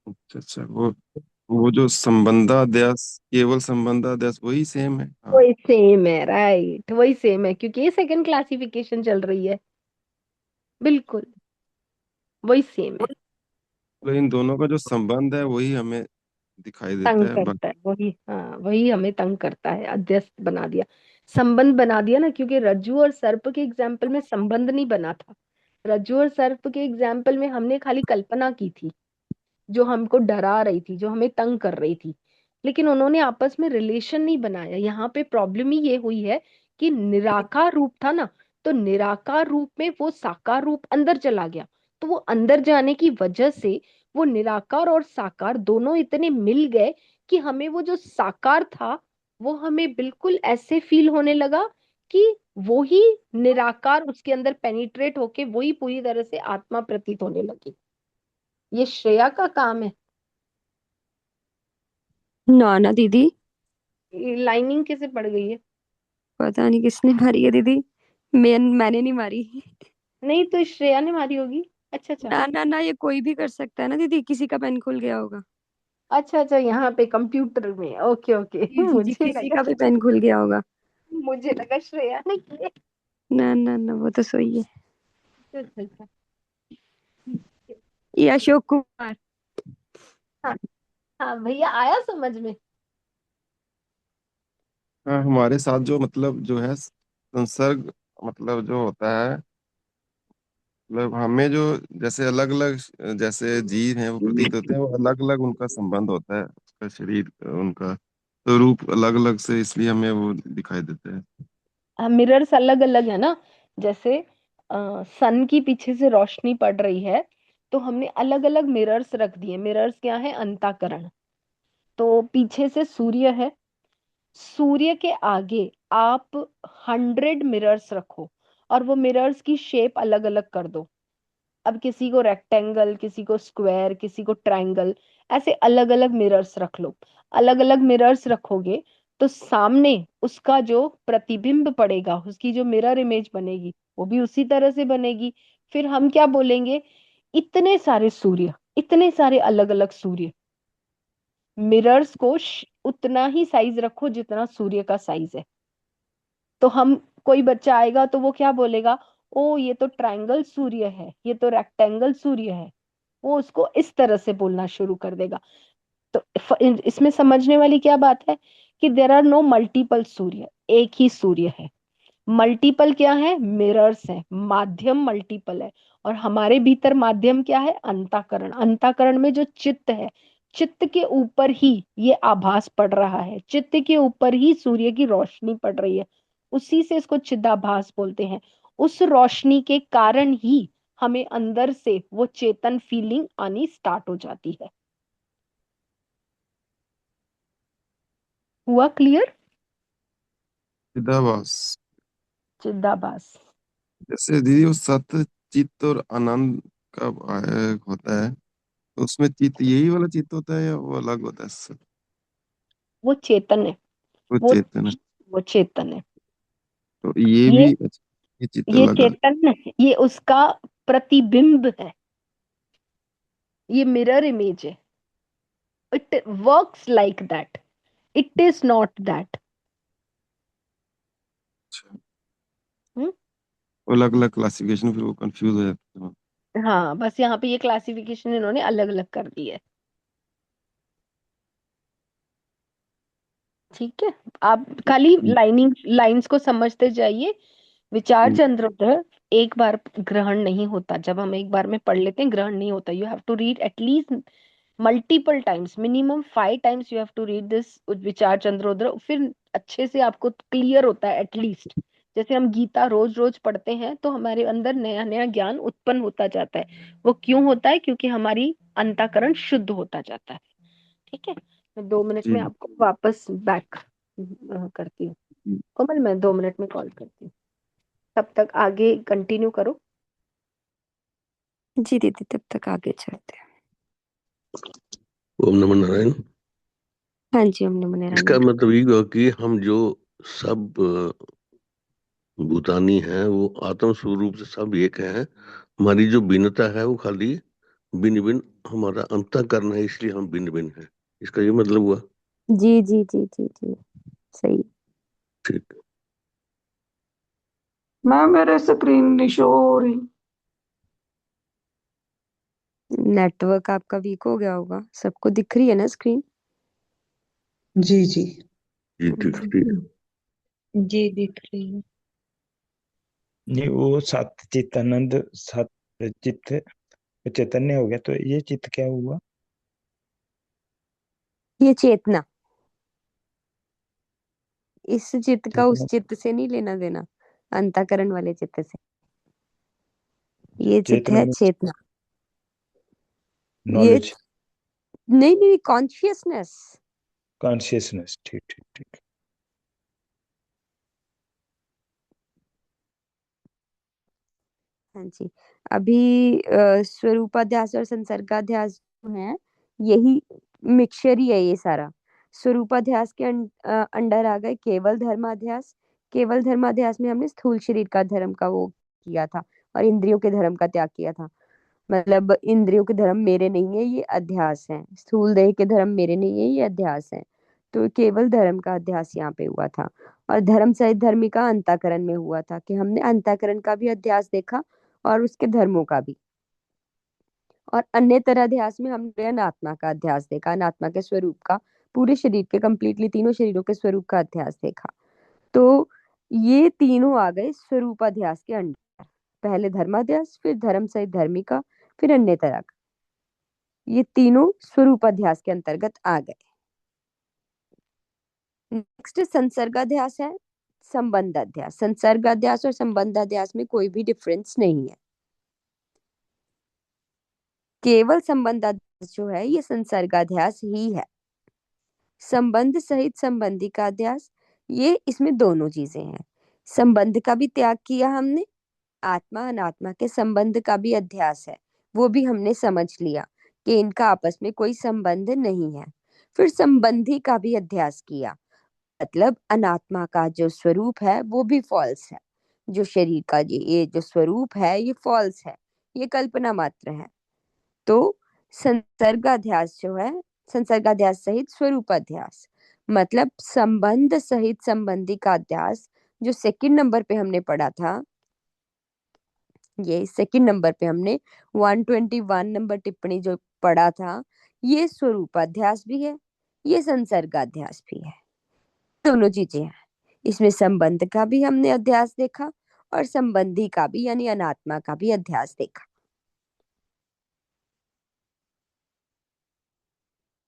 अच्छा अच्छा, वो जो संबंधाध्यास, केवल संबंधाध्यास वही सेम है, हाँ। वही सेम है, राइट, वही सेम है, क्योंकि ये सेकंड क्लासिफिकेशन चल रही है। बिल्कुल वही सेम है। तो इन दोनों का जो संबंध है वही हमें दिखाई तंग देता है, करता है वही, हाँ, वही हमें तंग करता है, अध्यस्त बना दिया, संबंध बना दिया ना, क्योंकि रज्जु और सर्प के एग्जाम्पल में संबंध नहीं बना था। रज्जु और सर्प के एग्जाम्पल में हमने खाली कल्पना की थी, जो हमको डरा रही थी, जो हमें तंग कर रही थी, लेकिन उन्होंने आपस में रिलेशन नहीं बनाया। यहाँ पे प्रॉब्लम ही ये हुई है कि निराकार रूप था ना, तो निराकार रूप में वो साकार रूप अंदर चला गया, तो वो अंदर जाने की वजह से वो निराकार और साकार दोनों इतने मिल गए कि हमें वो जो साकार था वो हमें बिल्कुल ऐसे फील होने लगा कि वो ही निराकार उसके अंदर पेनिट्रेट होके वही पूरी तरह से आत्मा प्रतीत होने लगी। ये श्रेया का काम है। ना ना दीदी, लाइनिंग कैसे पड़ गई है? पता नहीं किसने मारी है दीदी। मैंने नहीं मारी। नहीं तो श्रेया ने मारी होगी। अच्छा, अच्छा, ना ना ना, ये कोई भी कर सकता है ना दीदी, किसी का पेन खुल गया होगा। अच्छा, अच्छा, यहाँ पे कंप्यूटर में, ओके, ओके। जी जी जी, मुझे किसी लगा, का भी पेन खुल गया होगा। मुझे लगा श्रेया ने किए। ना ना ना, वो तो सही है। अच्छा, अच्छा, ये अशोक कुमार। हाँ, हाँ भैया, आया समझ में। हाँ। हमारे साथ जो मतलब जो है संसर्ग, मतलब जो होता है, मतलब हमें जो जैसे अलग अलग जैसे जीव हैं वो प्रतीत होते हैं, वो अलग अलग उनका संबंध होता है, उसका शरीर, उनका तो रूप अलग अलग से, इसलिए हमें वो दिखाई देते हैं। मिरर्स अलग अलग है ना। जैसे सन की पीछे से रोशनी पड़ रही है, तो हमने अलग अलग मिरर्स रख दिए। मिरर्स क्या है? अंतःकरण। तो पीछे से सूर्य है, सूर्य के आगे आप 100 मिरर्स रखो, और वो मिरर्स की शेप अलग अलग कर दो। अब किसी को रेक्टेंगल, किसी को स्क्वायर, किसी को ट्रायंगल, ऐसे अलग अलग मिरर्स रख लो। अलग अलग मिरर्स रखोगे तो सामने उसका जो प्रतिबिंब पड़ेगा, उसकी जो मिरर इमेज बनेगी, वो भी उसी तरह से बनेगी। फिर हम क्या बोलेंगे? इतने सारे सूर्य, इतने सारे अलग अलग सूर्य। मिरर्स को उतना ही साइज रखो जितना सूर्य का साइज है। तो हम, कोई बच्चा आएगा तो वो क्या बोलेगा? ओ, ये तो ट्रायंगल सूर्य है, ये तो रेक्टेंगल सूर्य है। वो उसको इस तरह से बोलना शुरू कर देगा। तो इसमें समझने वाली क्या बात है कि देर आर नो मल्टीपल सूर्य, एक ही सूर्य है। मल्टीपल क्या है? मिरर्स है। माध्यम मल्टीपल है। और हमारे भीतर माध्यम क्या है? अंतःकरण। अंतःकरण में जो चित्त है, चित्त के ऊपर ही ये आभास पड़ रहा है, चित्त के ऊपर ही सूर्य की रोशनी पड़ रही है, उसी से इसको चिदाभास बोलते हैं। उस रोशनी के कारण ही हमें अंदर से वो चेतन फीलिंग आनी स्टार्ट हो जाती है। हुआ क्लियर? चिदाभास। चिदाभास। जैसे दीदी वो सत्य, चित्त और आनंद का होता है, तो उसमें चित्त यही वाला चित्त होता है या वो अलग होता है सत्य? वो चेतन है। वो वो चेतन है। वो चेतन है। तो ये ये भी अच्छा, ये चित्त ये अलग अलग। चेतन, ये उसका प्रतिबिंब है, ये मिरर इमेज है। It works like that, it is not that. अलग अलग क्लासिफिकेशन, फिर वो कंफ्यूज हो जाते हैं। हाँ, बस यहाँ पे ये क्लासिफिकेशन इन्होंने अलग अलग कर दी है। ठीक है, आप खाली लाइनिंग लाइंस को समझते जाइए। विचार चंद्रोदय एक बार ग्रहण नहीं होता, जब हम एक बार में पढ़ लेते हैं ग्रहण नहीं होता। You have to read at least multiple times, minimum 5 times you have to read this विचार चंद्रोदर, फिर अच्छे से आपको क्लियर होता है एटलीस्ट। जैसे हम गीता रोज रोज पढ़ते हैं तो हमारे अंदर नया नया ज्ञान उत्पन्न होता जाता है। वो क्यों होता है? क्योंकि हमारी अंतःकरण शुद्ध होता जाता है। ठीक है, मैं 2 मिनट में जी आपको वापस बैक करती हूँ। जी। कोमल, मैं 2 मिनट में कॉल करती हूँ, तब तक आगे कंटिन्यू करो। जी दीदी, तब तक आगे चलते हैं। ओम नमः नारायण। हाँ जी, ओम नमो इसका नारायण। मतलब ये हुआ कि हम जो सब भूतानी हैं वो आत्म स्वरूप से सब एक हैं। हमारी जो भिन्नता है वो खाली भिन्न भिन्न हमारा अंतःकरण है, इसलिए हम भिन्न भिन्न हैं। इसका ये मतलब हुआ। जी जी जी जी जी, सही। ठीक। मैम मेरे स्क्रीन नहीं शो हो रही। नेटवर्क आपका वीक हो गया होगा। सबको दिख रही है ना स्क्रीन? जी जी जी ठीक ठीक। जी दिख रही है। नहीं, वो सत चित्तानंद, सत चित्त चैतन्य हो गया, तो ये चित्त क्या हुआ? ये चेतना, इस चित्त का उस चेतना, चित्त से नहीं लेना देना, अंतःकरण वाले चित्त से। ये चित्त चेतना है में चेतना। ये नॉलेज, नहीं नहीं, कॉन्शियसनेस। कॉन्शियसनेस। ठीक ठीक ठीक। हाँ जी। अभी स्वरूपाध्यास और संसर्गाध्यास जो है, यही मिक्सचर ही है ये सारा। स्वरूपाध्यास के अंडर आ गए केवल धर्माध्यास। केवल धर्माध्यास में हमने स्थूल शरीर का धर्म का वो किया था, और इंद्रियों के धर्म का त्याग किया था। मतलब इंद्रियों के धर्म मेरे नहीं है, ये अध्यास है। स्थूल देह के धर्म मेरे नहीं है, ये अध्यास है। तो केवल धर्म का अध्यास यहाँ पे हुआ था। और धर्म सहित धर्मी का अंतःकरण में हुआ था, कि हमने अंतःकरण का भी अध्यास देखा और उसके धर्मों का भी। और अन्य तरह अध्यास में हमने अनात्मा का अध्यास देखा, अनात्मा के स्वरूप का, पूरे शरीर के कंप्लीटली तीनों शरीरों के स्वरूप का अध्यास देखा। तो ये तीनों आ गए स्वरूप अध्यास के अंडर। पहले धर्माध्यास, फिर धर्म सहित धर्मी का, फिर अन्य तरह का। ये तीनों स्वरूप अध्यास के अंतर्गत आ गए। नेक्स्ट संसर्गाध्यास है संबंध अध्यास। संसर्गाध्यास और संबंध अध्यास में कोई भी डिफरेंस नहीं है। केवल संबंध अध्यास जो है ये संसर्गाध्यास ही है। संबंध सहित संबंधी का अध्यास, ये इसमें दोनों चीजें हैं। संबंध का भी त्याग किया हमने, आत्मा अनात्मा के संबंध का भी अध्यास है, वो भी हमने समझ लिया कि इनका आपस में कोई संबंध नहीं है। फिर संबंधी का भी अध्यास किया, मतलब अनात्मा का जो स्वरूप है वो भी फॉल्स है। जो शरीर का ये जो स्वरूप है ये फॉल्स है, ये कल्पना मात्र है। तो संसर्गाध्यास जो है, संसर्गाध्यास सहित स्वरूपाध्यास, मतलब संबंध सहित संबंधी का अध्यास, जो सेकंड नंबर पे हमने पढ़ा था। ये सेकंड नंबर पे हमने 121 नंबर टिप्पणी जो पढ़ा था, ये स्वरूपाध्यास भी है, ये संसर्गाध्यास भी है। दोनों चीजें हैं। इसमें संबंध का भी हमने अध्यास देखा और संबंधी का भी यानी अनात्मा का भी अध्यास देखा।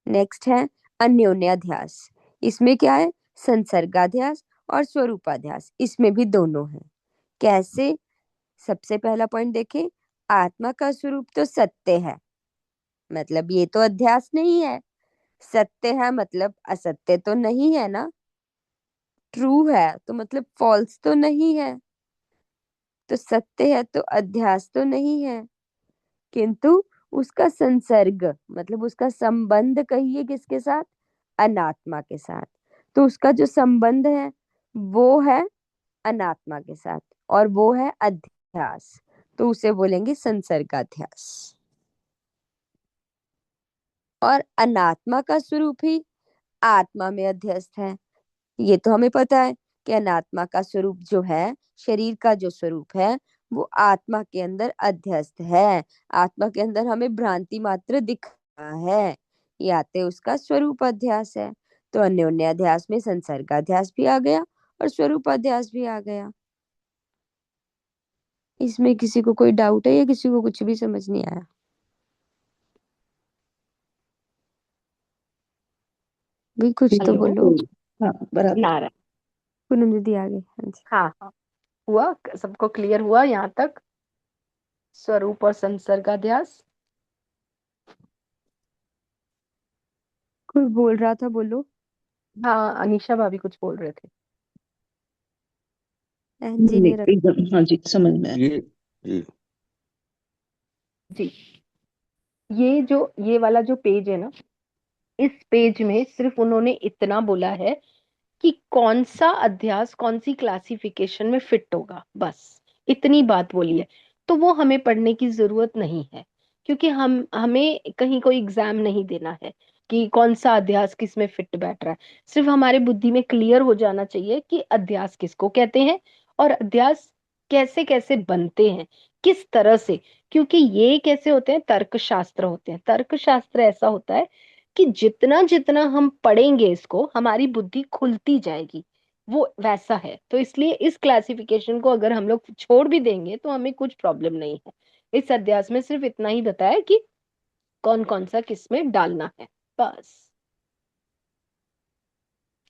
नेक्स्ट है अन्योन्याध्यास। इसमें क्या है? संसर्गाध्यास और स्वरूपाध्यास, इसमें भी दोनों है। कैसे? सबसे पहला पॉइंट देखें, आत्मा का स्वरूप तो सत्य है, मतलब ये तो अध्यास नहीं है। सत्य है मतलब असत्य तो नहीं है ना। ट्रू है तो मतलब फॉल्स तो नहीं है। तो सत्य है तो अध्यास तो नहीं है। किंतु उसका संसर्ग मतलब उसका संबंध कहिए किसके साथ? अनात्मा के साथ। तो उसका जो संबंध है वो है अनात्मा के साथ, और वो है अध्यास। तो उसे बोलेंगे संसर्गाध्यास। और अनात्मा का स्वरूप ही आत्मा में अध्यस्त है। ये तो हमें पता है कि अनात्मा का स्वरूप जो है, शरीर का जो स्वरूप है, वो आत्मा के अंदर अध्यस्त है। आत्मा के अंदर हमें भ्रांति मात्र दिख रहा है, ये आते उसका स्वरूप अध्यास है। तो अन्योन्य अध्यास में संसर्गाध्यास भी आ गया और स्वरूप अध्यास भी आ गया। इसमें किसी को कोई डाउट है या किसी को कुछ भी समझ नहीं आया? भी कुछ तो हेलो बोलो। हाँ बराबर। नारायण। पूनम दीदी आ गई। हाँ जी। हाँ हाँ, हुआ सबको क्लियर हुआ यहाँ तक? स्वरूप और संसर्गाध्यास। कोई बोल रहा था, बोलो। हाँ, अनीशा भाभी कुछ बोल रहे थे। जी नहीं ने रख एकदम, हाँ जी समझ में आया। ये जी जी, ये वाला जो पेज है ना, इस पेज में सिर्फ उन्होंने इतना बोला है कि कौन सा अध्यास कौन सी क्लासिफिकेशन में फिट होगा, बस इतनी बात बोली है। तो वो हमें पढ़ने की जरूरत नहीं है, क्योंकि हमें कहीं कोई एग्जाम नहीं देना है कि कौन सा अध्यास किस में फिट बैठ रहा है। सिर्फ हमारे बुद्धि में क्लियर हो जाना चाहिए कि अध्यास किसको कहते हैं और अध्यास कैसे कैसे बनते हैं, किस तरह से। क्योंकि ये कैसे होते हैं, तर्कशास्त्र होते हैं। तर्कशास्त्र ऐसा होता है कि जितना जितना हम पढ़ेंगे इसको, हमारी बुद्धि खुलती जाएगी। वो वैसा है। तो इसलिए इस क्लासिफिकेशन को अगर हम लोग छोड़ भी देंगे तो हमें कुछ प्रॉब्लम नहीं है। इस अध्यास में सिर्फ इतना ही बताया कि कौन कौन सा किस में डालना है, बस।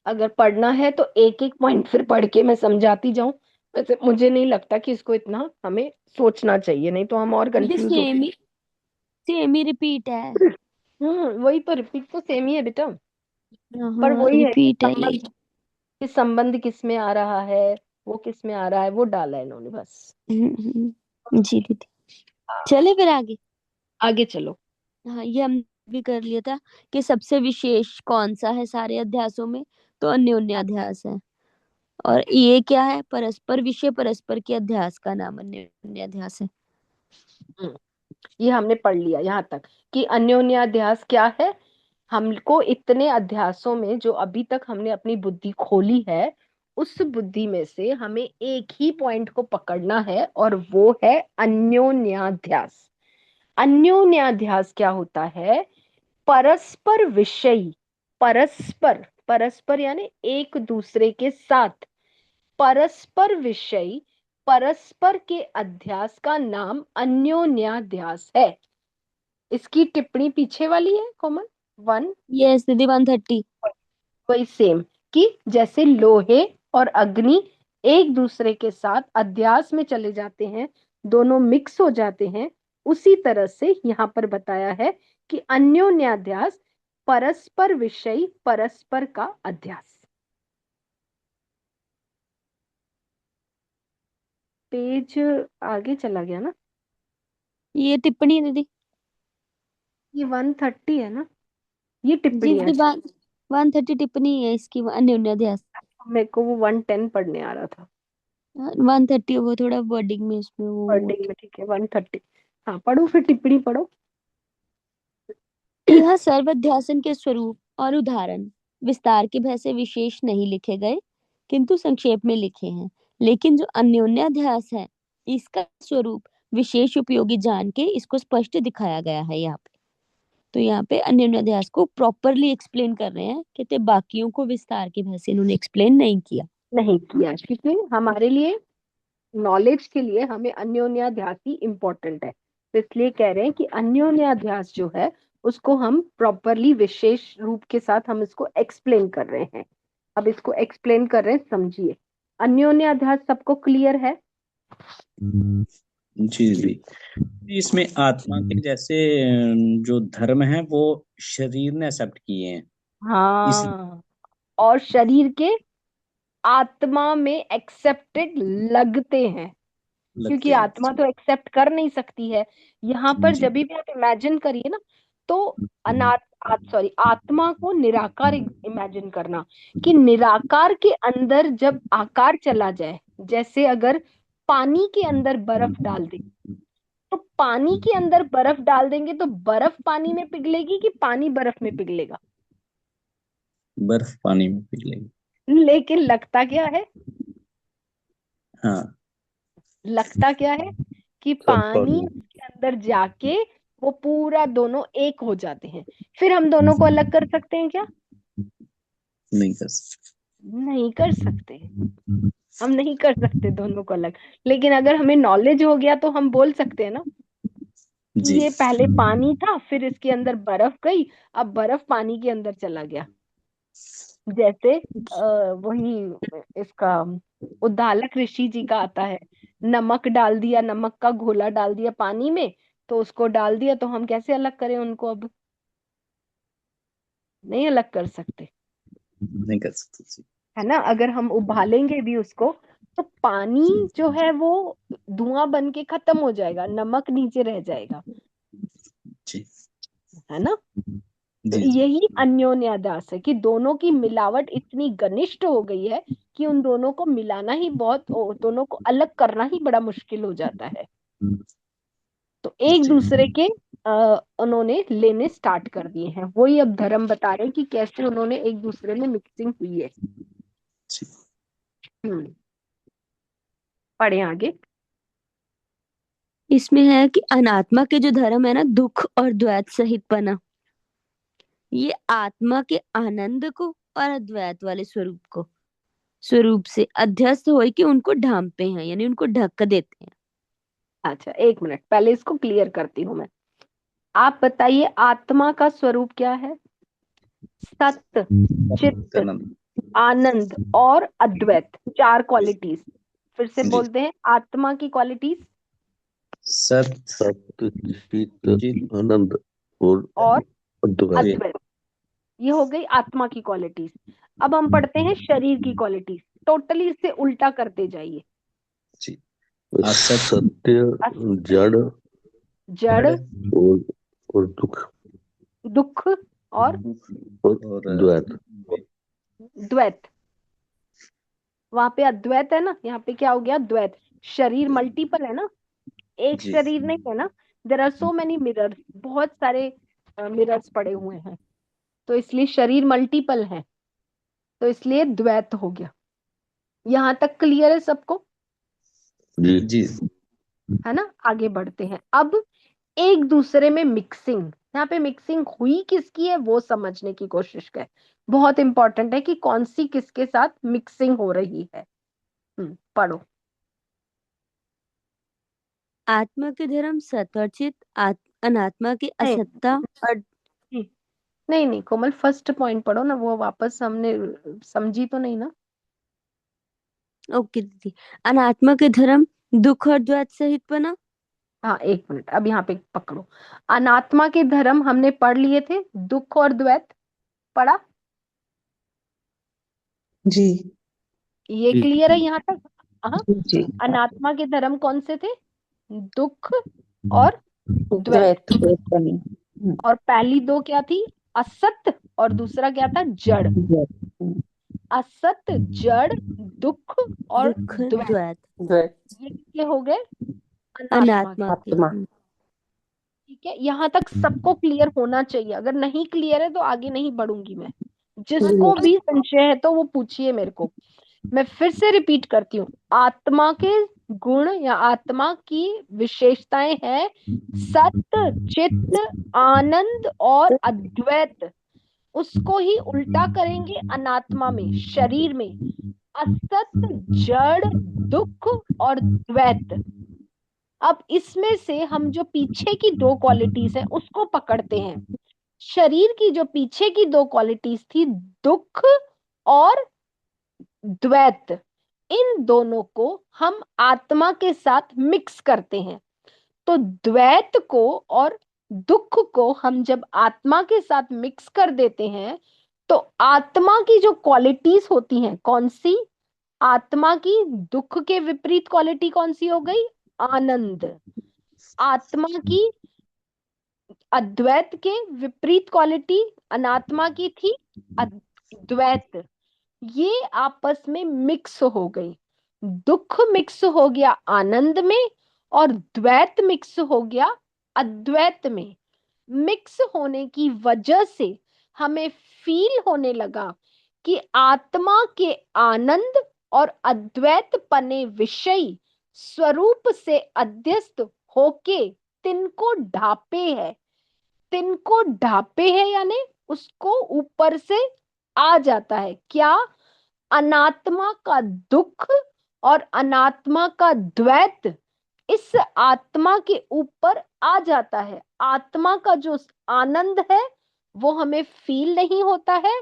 अगर पढ़ना है तो एक एक पॉइंट फिर पढ़ के मैं समझाती जाऊं। वैसे मुझे नहीं लगता कि इसको इतना हमें सोचना चाहिए, नहीं तो हम और ये कंफ्यूज हो। सेम ही रिपीट है। वही तो, रिपीट तो सेम ही है बेटा। पर हाँ वही है कि रिपीट है ये। संबंध किस में आ रहा है, वो किस में आ रहा है, वो डाला है इन्होंने बस। जी दीदी। चले फिर आगे। आगे चलो। हाँ ये हम भी कर लिया था कि सबसे विशेष कौन सा है सारे अध्यासों में। तो अन्योन्य अध्यास है। और ये क्या है, परस्पर विषय परस्पर के अध्यास का नाम अन्योन्य अध्यास है। हम्म, ये हमने पढ़ लिया यहाँ तक कि अन्योन्य अध्यास क्या है। हमको इतने अध्यासों में जो अभी तक हमने अपनी बुद्धि खोली है, उस बुद्धि में से हमें एक ही पॉइंट को पकड़ना है, और वो है अन्योन्याध्यास। अन्योन्याध्यास क्या होता है? परस्पर विषयी, परस्पर परस्पर यानी एक दूसरे के साथ, परस्पर विषयी परस्पर के अध्यास का नाम अन्योन्याध्यास है। इसकी टिप्पणी पीछे वाली है, कॉमन वन। यस दीदी 130। वही सेम, कि जैसे लोहे और अग्नि एक दूसरे के साथ अध्यास में चले जाते हैं, दोनों मिक्स हो जाते हैं, उसी तरह से यहाँ पर बताया है कि अन्योन्याध्यास परस्पर विषयी परस्पर का अध्यास। पेज आगे चला गया ना? ये टिप्पणी है दीदी। ये 130 है ना? ये जी टिप्पणी है। दीदी 130 टिप्पणी है इसकी अन्योन्य अध्यास। मेरे को वो 110 पढ़ने आ रहा था। 130 वो थोड़ा वर्डिंग में उसमें वो। वर्डिंग में ठीक है, 130। हाँ पढ़ो, फिर टिप्पणी पढ़ो। यह सर्वध्यासन के स्वरूप और उदाहरण विस्तार के भय से विशेष नहीं लिखे गए, किंतु संक्षेप में लिखे हैं। लेकिन जो अन्योन्याध्यास है, इसका स्वरूप विशेष उपयोगी जान के इसको स्पष्ट दिखाया गया है यहाँ पे। तो यहाँ पे अन्योन्याध्यास को प्रॉपरली एक्सप्लेन कर रहे हैं, कहते बाकियों को विस्तार के भय से इन्होंने एक्सप्लेन नहीं किया। नहीं किया, क्योंकि हमारे लिए, नॉलेज के लिए हमें अन्योन्याध्यास ही इम्पोर्टेंट है। तो इसलिए कह रहे हैं कि अन्योन्याध्यास जो है उसको हम प्रॉपरली विशेष रूप के साथ हम इसको एक्सप्लेन कर रहे हैं। अब इसको एक्सप्लेन कर रहे हैं, समझिए। अन्योन्याध्यास सबको क्लियर है? जी जी। इसमें आत्मा के जैसे जो धर्म है वो शरीर ने एक्सेप्ट किए हैं। इस हाँ, और शरीर के आत्मा में एक्सेप्टेड लगते हैं, क्योंकि लगते हैं। आत्मा तो एक्सेप्ट कर नहीं सकती है। यहाँ पर जी जब भी आप इमेजिन करिए ना, तो सॉरी, आत्मा को निराकार इमेजिन करना, कि निराकार के अंदर जब आकार चला जाए, जैसे अगर पानी के अंदर बर्फ डाल दे, तो पानी के अंदर बर्फ डाल देंगे तो बर्फ पानी में पिघलेगी कि पानी बर्फ में पिघलेगा? बर्फ पानी में पिघलेगी। लेकिन लगता क्या है? हाँ। लगता क्या है कि सब पानी पानी के अंदर जाके वो पूरा दोनों एक हो जाते हैं। फिर हम दोनों को अलग कर सकते हैं क्या? नहीं कर सकते। नहीं कर सकते। हम नहीं कर सकते दोनों को अलग। लेकिन अगर हमें नॉलेज हो गया तो हम बोल सकते हैं ना कि जी। ये पहले पानी था, फिर इसके अंदर बर्फ गई, अब बर्फ पानी के अंदर चला गया। जैसे वही इसका उद्दालक ऋषि जी का आता है, नमक डाल दिया, नमक का घोला डाल दिया पानी में, तो उसको डाल दिया, तो हम कैसे अलग करें उनको? अब नहीं अलग कर सकते, नहीं कर सकते जी। है ना। अगर हम उबालेंगे भी उसको, तो पानी जो है वो धुआं बन के खत्म हो जाएगा, नमक नीचे रह जाएगा, जी है ना। तो जी जी यही अन्योन्यादास है कि दोनों की मिलावट इतनी घनिष्ठ हो गई है कि उन दोनों को मिलाना ही दोनों को अलग करना ही बड़ा मुश्किल हो जाता है। तो एक जी दूसरे के उन्होंने लेने स्टार्ट कर दिए हैं। वही अब धर्म बता रहे हैं कि कैसे उन्होंने एक दूसरे में मिक्सिंग हुई है। जी। पढ़े आगे। इसमें है कि अनात्मा के जो धर्म है ना, दुख और द्वैत सहित पना, ये आत्मा के आनंद को और अद्वैत वाले स्वरूप से अध्यस्त हो कि उनको ढांपे हैं, यानी उनको ढक देते हैं। अच्छा एक मिनट, पहले इसको क्लियर करती हूँ मैं। आप बताइए आत्मा का स्वरूप क्या है? सत्य, चित्त, आनंद। आनंद और अद्वैत, चार क्वालिटीज। फिर से जी। बोलते हैं आत्मा की क्वालिटीज। सत्य, सत्य, चित, चित आनंद और और अद्वैत। अद्वैत, ये हो गई आत्मा की क्वालिटीज। अब हम पढ़ते हैं शरीर की क्वालिटीज। टोटली इससे उल्टा करते जाइए। जी। सत्य, असत्य, जड़ जड़, और दुख दुख और और द्वैत। द्वैत। वहां पे अद्वैत है ना, यहाँ पे क्या हो गया? द्वैत। शरीर मल्टीपल है ना, एक जी शरीर नहीं है ना। There are so many mirrors, बहुत सारे मिरर्स पड़े हुए हैं, तो इसलिए शरीर मल्टीपल है, तो इसलिए द्वैत हो गया। यहाँ तक क्लियर है सबको? जी जी है ना। आगे बढ़ते हैं। अब एक दूसरे में मिक्सिंग, यहाँ पे मिक्सिंग हुई किसकी है वो समझने की कोशिश करें। बहुत इंपॉर्टेंट है कि कौन सी किसके साथ मिक्सिंग हो रही है। पढ़ो। आत्मा के धर्म सत और चित, अनात्मा की नहीं असत्ता और नहीं नहीं कोमल, फर्स्ट पॉइंट पढ़ो ना, वो वापस हमने समझी तो नहीं ना। ओके दीदी। अनात्मा के धर्म दुख और द्वैत सहित पना। हाँ एक मिनट, अब यहाँ पे पकड़ो। अनात्मा के धर्म हमने पढ़ लिए थे, दुख और द्वैत पढ़ा। जी ये ठीक क्लियर है ठीक। यहाँ तक? हाँ। जी। अनात्मा के धर्म कौन से थे? दुख और द्वैत। द्वैत बनी। और पहली दो क्या थी? असत, और दूसरा क्या था? जड़। असत, जड़, दुख और दुख द्वैत, द्वैत द्वैत ये किसके हो गए? अनात्मा के। अनात्मा के। आत्मा। ठीक है, यहाँ तक सबको क्लियर होना चाहिए। अगर नहीं क्लियर है तो आगे नहीं बढ़ूंगी मैं। जिसको भी संशय है तो वो पूछिए मेरे को। मैं फिर से रिपीट करती हूँ, आत्मा के गुण या आत्मा की विशेषताएं हैं सत्य, चित्त, आनंद और अद्वैत। उसको ही उल्टा करेंगे अनात्मा में, शरीर में, असत, जड़, दुख और द्वैत। अब इसमें से हम जो पीछे की दो क्वालिटीज हैं उसको पकड़ते हैं। शरीर की जो पीछे की दो क्वालिटीज थी, दुख और द्वैत, इन दोनों को हम आत्मा के साथ मिक्स करते हैं। तो द्वैत को और दुख को हम जब आत्मा के साथ मिक्स कर देते हैं, तो आत्मा की जो क्वालिटीज होती हैं, कौन सी? आत्मा की दुख के विपरीत क्वालिटी कौन सी हो गई? आनंद। आत्मा की अद्वैत के विपरीत क्वालिटी अनात्मा की थी द्वैत। ये आपस में मिक्स हो गई। दुख मिक्स हो गया आनंद में, और द्वैत मिक्स हो गया अद्वैत में। मिक्स होने की वजह से हमें फील होने लगा कि आत्मा के आनंद और अद्वैत पने विषय स्वरूप से अध्यस्त होके तिनको ढापे है। तिनको ढापे है यानी उसको ऊपर से आ जाता है। क्या? अनात्मा का दुख और अनात्मा का द्वैत इस आत्मा के ऊपर आ जाता है। आत्मा का जो आनंद है वो हमें फील नहीं होता है,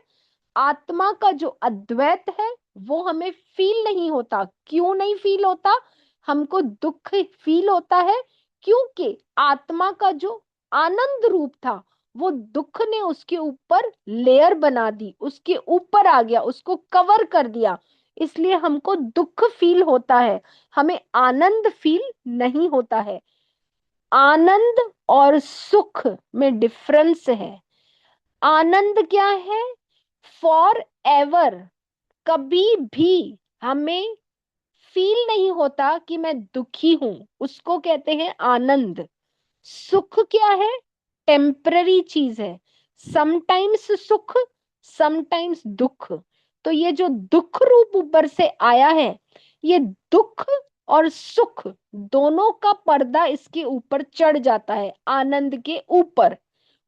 आत्मा का जो अद्वैत है वो हमें फील नहीं होता। क्यों नहीं फील होता? हमको दुख फील होता है क्योंकि आत्मा का जो आनंद रूप था वो दुख ने उसके ऊपर लेयर बना दी, उसके ऊपर आ गया, उसको कवर कर दिया, इसलिए हमको दुख फील होता है, हमें आनंद फील नहीं होता है। आनंद और सुख में डिफरेंस है। आनंद क्या है? फॉर एवर, कभी भी हमें फील नहीं होता कि मैं दुखी हूं, उसको कहते हैं आनंद। सुख क्या है? टेम्पररी चीज है, समटाइम्स सुख, समटाइम्स दुख। तो ये जो दुख रूप ऊपर से आया है, ये दुख और सुख दोनों का पर्दा इसके ऊपर चढ़ जाता है, आनंद के ऊपर।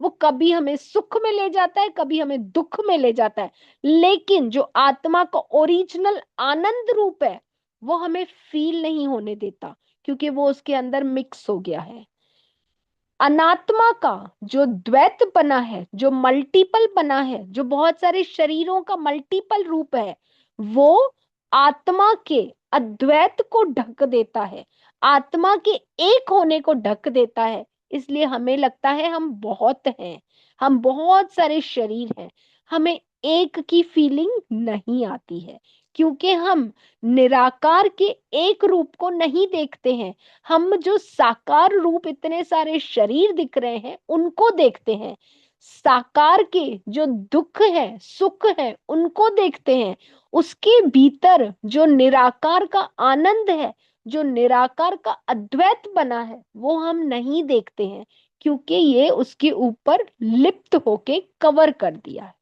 वो कभी हमें सुख में ले जाता है, कभी हमें दुख में ले जाता है, लेकिन जो आत्मा का ओरिजिनल आनंद रूप है वो हमें फील नहीं होने देता, क्योंकि वो उसके अंदर मिक्स हो गया है। अनात्मा का जो द्वैत बना है, जो मल्टीपल बना है, जो बहुत सारे शरीरों का मल्टीपल रूप है, वो आत्मा के अद्वैत को ढक देता है, आत्मा के एक होने को ढक देता है। इसलिए हमें लगता है हम बहुत हैं, हम बहुत सारे शरीर हैं, हमें एक की फीलिंग नहीं आती है, क्योंकि हम निराकार के एक रूप को नहीं देखते हैं। हम जो साकार रूप इतने सारे शरीर दिख रहे हैं उनको देखते हैं, साकार के जो दुख है सुख है उनको देखते हैं। उसके भीतर जो निराकार का आनंद है, जो निराकार का अद्वैत बना है, वो हम नहीं देखते हैं, क्योंकि ये उसके ऊपर लिप्त होके कवर कर दिया है।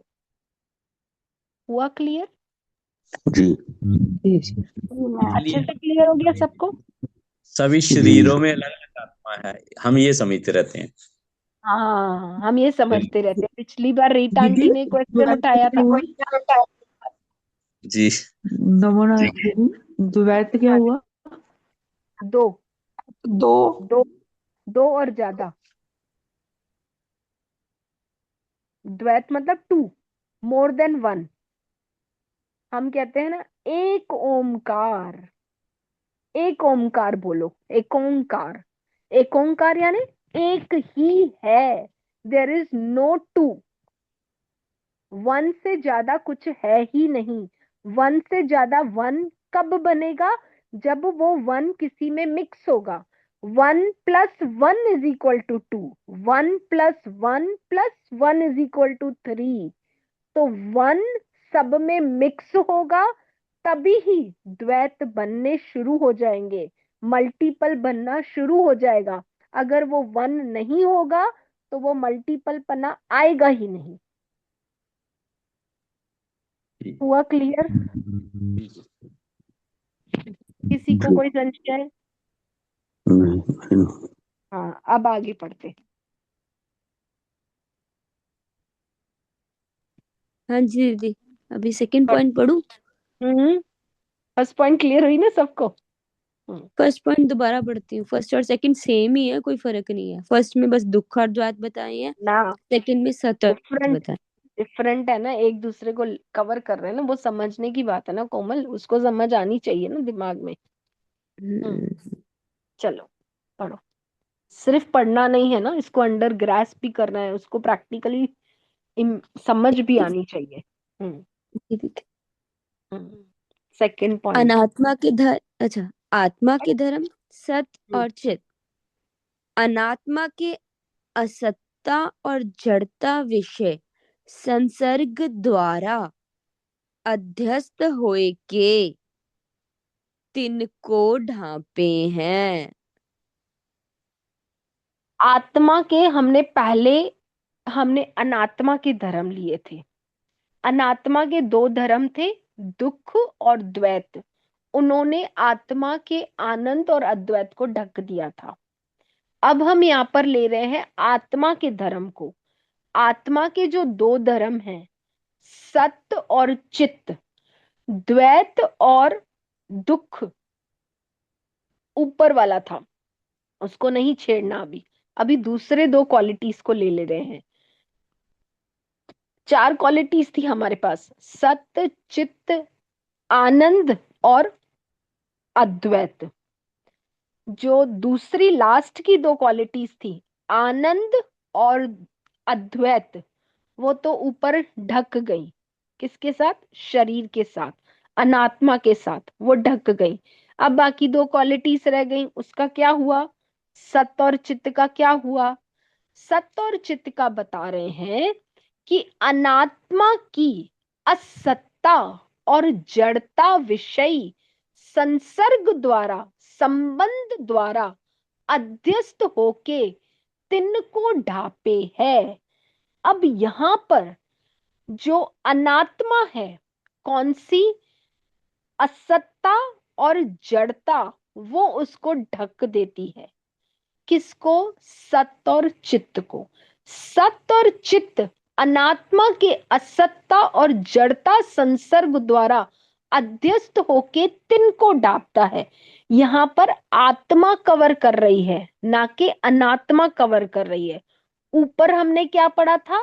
हुआ क्लियर? जी जी जी। अच्छे से क्लियर हो गया सबको? सभी जी शरीरों में अलग अलग आत्मा है, हम ये समझते रहते हैं। हाँ, हम ये समझते रहते हैं। पिछली बार रीता दीदी आंटी ने क्वेश्चन द्वैत उठाया क्या था। हुआ? जी। नमोना दीदी, द्वैत क्या हाँ, हुआ? दो। दो। दो, दो और ज्यादा। द्वैत मतलब टू, मोर देन वन। हम कहते हैं ना एक ओमकार, एक ओमकार बोलो, एक ओंकार। एक ओंकार यानी एक ही है, there is no two. One से ज्यादा कुछ है ही नहीं। वन से ज्यादा वन कब बनेगा? जब वो वन किसी में मिक्स होगा। 1 + 1 is equal to 2, 1 + 1 + 1 is equal to 3। तो वन सब में मिक्स होगा, तभी ही द्वैत बनने शुरू हो जाएंगे, मल्टीपल बनना शुरू हो जाएगा। अगर वो वन नहीं होगा तो वो मल्टीपल पना आएगा ही नहीं। हुआ क्लियर? किसी को जी कोई संशय? नहीं, हाँ, अब आगे पढ़ते। हाँ जी दीदी, अभी सेकंड पॉइंट पढ़ूं? फर्स्ट पॉइंट क्लियर हुई ना सबको? फर्स्ट पॉइंट दोबारा पढ़ती हूँ। फर्स्ट और सेकंड सेम ही है, कोई फर्क नहीं है। फर्स्ट में बस दुख और द्वैत बताए हैं, ना, सेकंड में सतत डिफरेंट, बताए। डिफरेंट है ना, एक दूसरे को कवर कर रहे हैं ना, वो समझने की बात है ना कोमल, उसको समझ आनी चाहिए ना दिमाग में। चलो पढ़ो। सिर्फ पढ़ना नहीं है ना, इसको अंडर ग्रास्प भी करना है, उसको प्रैक्टिकली समझ भी आनी चाहिए। Second point. अनात्मा के अच्छा, आत्मा के धर्म सत्य और चित, अनात्मा के असत्ता और जड़ता विषय संसर्ग द्वारा अध्यस्त होए के तिनको ढांपे हैं। आत्मा के हमने अनात्मा के धर्म लिए थे। अनात्मा के दो धर्म थे, दुख और द्वैत। उन्होंने आत्मा के आनंद और अद्वैत को ढक दिया था। अब हम यहाँ पर ले रहे हैं आत्मा के धर्म को। आत्मा के जो दो धर्म हैं, सत्य और चित्त, द्वैत और दुख ऊपर वाला था, उसको नहीं छेड़ना। अभी अभी दूसरे दो क्वालिटीज को ले रहे हैं। 4 क्वालिटीज थी हमारे पास, सत्य, चित्त, आनंद और अद्वैत। जो दूसरी लास्ट की 2 क्वालिटीज थी, आनंद और अद्वैत, वो तो ऊपर ढक गई। किसके साथ? शरीर के साथ, अनात्मा के साथ वो ढक गई। अब बाकी 2 क्वालिटीज रह गई, उसका क्या हुआ? सत्य और चित्त का क्या हुआ? सत्य और चित्त का बता रहे हैं कि अनात्मा की असत्ता और जड़ता विषयी संसर्ग द्वारा, संबंध द्वारा अध्यस्त होके तिनको ढापे है। अब यहां पर जो अनात्मा है, कौन सी? असत्ता और जड़ता, वो उसको ढक देती है। किसको? सत्य और चित्त को। सत्य और चित्त अनात्मा के असत्ता और जड़ता संसर्ग द्वारा अध्यस्त होके तिनको डापता है। यहां पर आत्मा कवर कर रही है, ना कि अनात्मा कवर कर रही है। ऊपर हमने क्या पढ़ा था?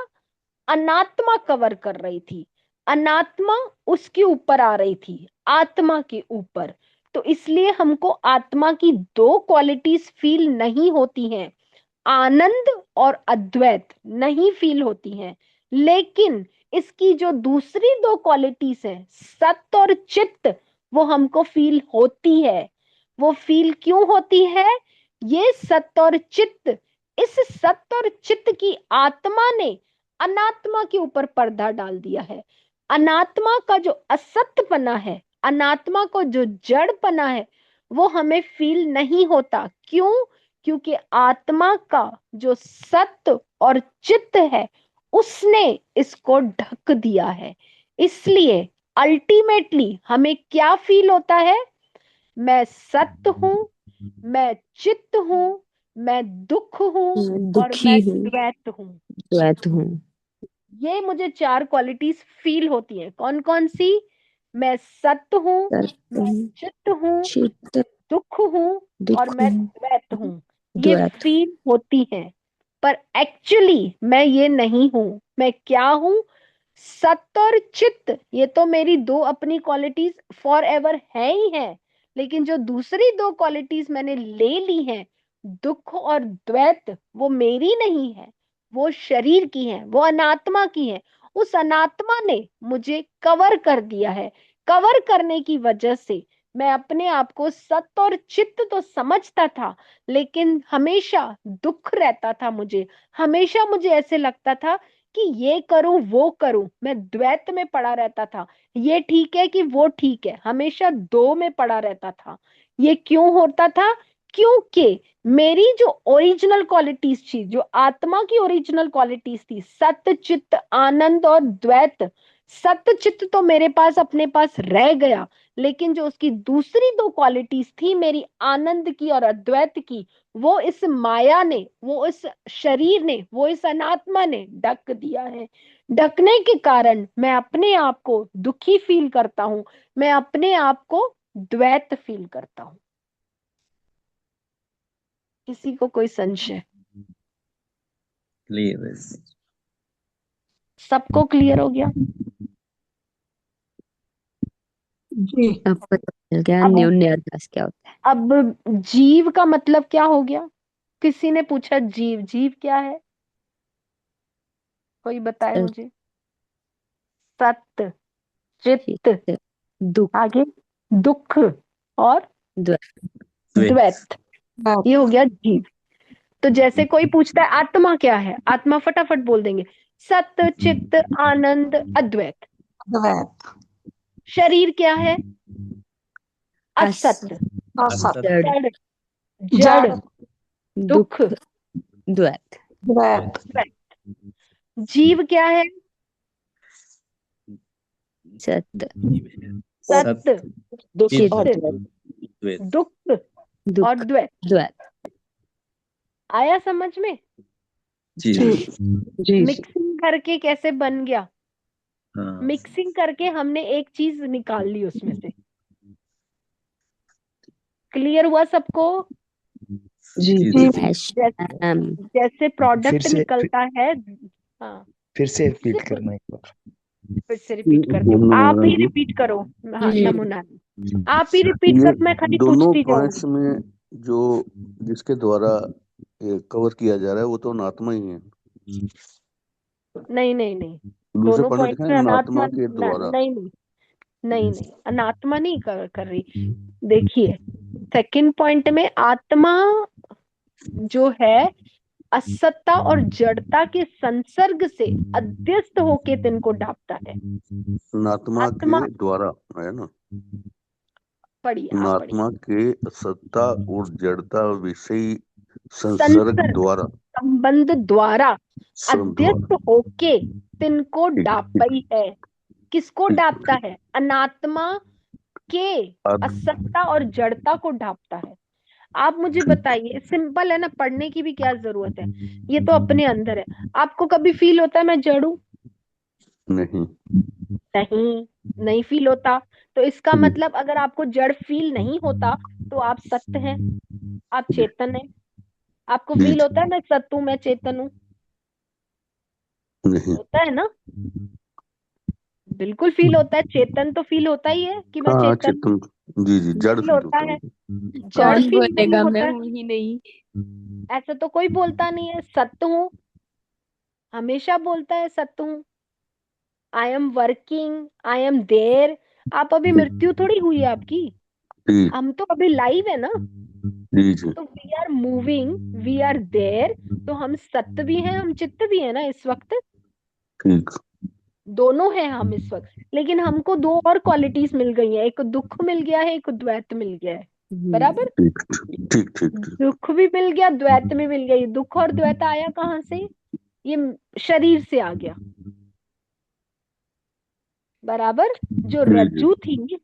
अनात्मा कवर कर रही थी, अनात्मा उसके ऊपर आ रही थी, आत्मा के ऊपर। तो इसलिए हमको आत्मा की 2 क्वालिटीज फील नहीं होती हैं, आनंद और अद्वैत नहीं फील होती हैं। लेकिन इसकी जो दूसरी 2 क्वालिटीज हैं, सत्य और चित्त, वो हमको फील होती है। वो फील क्यों होती है? ये सत्य और चित्त, इस सत्य और चित्त की आत्मा ने अनात्मा के ऊपर पर्दा डाल दिया है। अनात्मा का जो असत्यपना है, अनात्मा को जो जड़पना है, वो हमें फील नहीं होता। क्यों? क्योंकि आत्मा का जो सत्य और चित्त है, उसने इसको ढक दिया है। इसलिए अल्टीमेटली हमें क्या फील होता है? मैं सत्य हूं, मैं चित्त हूं, मैं दुख हूं और दुखी मैं हूँ, द्वैत हूं। द्वैत हूँ। ये मुझे 4 क्वालिटीज फील होती हैं। कौन कौन सी? मैं सत्य हूं, सत्य मैं हूँ, चित्त हूं, चित्त, दुख हूं और दुख मैं हूँ, द्वैत हूं। ये द्वैत। फील होती है, पर एक्चुअली मैं ये नहीं हूं। मैं क्या हूं? सत्य और चित्त, ये तो मेरी 2 अपनी क्वालिटीज फॉर एवर है ही है। लेकिन जो दूसरी 2 क्वालिटीज मैंने ले ली हैं, दुख और द्वैत, वो मेरी नहीं है, वो शरीर की है, वो अनात्मा की है। उस अनात्मा ने मुझे कवर कर दिया है। कवर करने की वजह से मैं अपने आप को सत्य और चित्त तो समझता था, लेकिन हमेशा दुख रहता था मुझे। हमेशा मुझे ऐसे लगता था कि ये करूं वो करूं, मैं द्वैत में पड़ा रहता था। ये ठीक है कि वो ठीक है, हमेशा 2 में पड़ा रहता था। ये क्यों होता था? क्योंकि मेरी जो ओरिजिनल क्वालिटीज थी, जो आत्मा की ओरिजिनल क्वालिटीज थी, सत्य, चित्त, आनंद और द्वैत, सत्य चित्त तो मेरे पास अपने पास रह गया, लेकिन जो उसकी दूसरी 2 क्वालिटीज थी मेरी आनंद की और अद्वैत की, वो इस माया ने, वो इस शरीर ने, वो इस अनात्मा ने ढक दिया है। ढकने के कारण मैं अपने आप को दुखी फील करता हूं, मैं अपने आप को द्वैत फील करता हूं। किसी को कोई संशय? क्लियर है। सबको क्लियर हो गया? जी। अब पता चल गया अब न्यून अभ्यास क्या होता है। अब जीव का मतलब क्या हो गया? किसी ने पूछा जीव, जीव क्या है? कोई बताए मुझे। सत्य, चित्त, चित्त, दुख, आगे दुख और द्वैत। द्वैत, ये हो गया जीव। तो जैसे कोई पूछता है आत्मा क्या है, आत्मा फटाफट बोल देंगे सत्य, चित्त, आनंद, अद्वैत। द्वैत। शरीर क्या है? असत्य, असत। जड़, जड़, जड़, जड़। दुख, दुख, द्वैत। द्वैत। द्वैत। जीव क्या है? सत्य, सत्य, दुख चित्त, और चित्त, द्वैत। द्वैत। दुख और दुख, द्वैत। द्वैत। आया समझ में? जी जी। जी। मिक्सिंग करके कैसे बन गया? हाँ। मिक्सिंग करके हमने एक चीज निकाल ली उसमें से। क्लियर हुआ सबको? जी। जी जी। जैसे हम जैसे फिर प्रोडक्ट से निकलता है। हाँ, फिर से फिर से रिपीट बोलो, करना एक बार। फिर से रिपीट करती हूँ, ओम नमो आप ही नारायण जी। रिपीट करो। हाँ हम्म नमूना, आप ही रिपीट ये करो, मैं खाली दोनों पूछती पॉइंट्स जाऊंगी। में जो जिसके द्वारा ये कवर किया जा रहा है वो तो अनात्मा ही है। नहीं नहीं नहीं, दूसरे दोनों पॉइंट में पॉइंट लिखा है में अनात्मा अनात्मा के द्वारा। नहीं नहीं नहीं नहीं, अनात्मा नहीं कर रही। देखिए, सेकंड पॉइंट में आत्मा जो है असत्ता और जड़ता के संसर्ग से अध्यस्त होके तिनको डांपता है। अनात्मा आत्मा, के द्वारा है ना। पढ़िए, आप पढ़िए। अनात्मा के सत्ता और जड़ता विषय संसर्ग संसर्ग, द्वारा। संबंध द्वारा अध्यस्त द्वारा। होके तिनको ठीक ठीक डांपई है। किसको ठीक डांपता है? अनात्मा के ठीक असत्ता और जड़ता को ढांपता है। आप मुझे बताइए, सिंपल है ना, पढ़ने की भी क्या जरूरत है, ये तो अपने अंदर है। आपको कभी फील होता है मैं जड़ हूं? नहीं। नहीं, नहीं फील होता। तो इसका मतलब अगर आपको जड़ फील नहीं होता तो आप सत्य हैं, आप चेतन हैं। आपको जी फील जी। होता है मैं सत्य हूं, मैं चेतन हूं? नहीं। होता है ना, बिल्कुल फील होता है। चेतन तो फील होता ही है कि मैं हाँ चेतन हूं, चेतन। जी जी जड़ फील फील होता होता है। है। हाँ। जड़ कौन फील नहीं बोलेगा मैं होता है, हूं ही नहीं? ऐसा तो कोई बोलता नहीं है। सत्य हूं हमेशा बोलता है, सत्य हूं, I am working, I am there. आप अभी मृत्यु थोड़ी हुई है आपकी, जी हम तो अभी लाइव है ना। जी जी। तो we are moving, we are there. तो हम सत्य भी हैं, हम चित्त भी है ना इस वक्त। ठीक दोनों हैं हम इस वक्त, लेकिन हमको दो और क्वालिटीज मिल गई हैं, एक दुख मिल गया है, एक द्वैत मिल गया है। बराबर, ठीक ठीक ठीक ठीक। दुख भी मिल गया, द्वैत भी मिल गई। दुख और द्वैत आया कहाँ से? ये शरीर से आ गया। बराबर, जो जी जी रज्जू थी,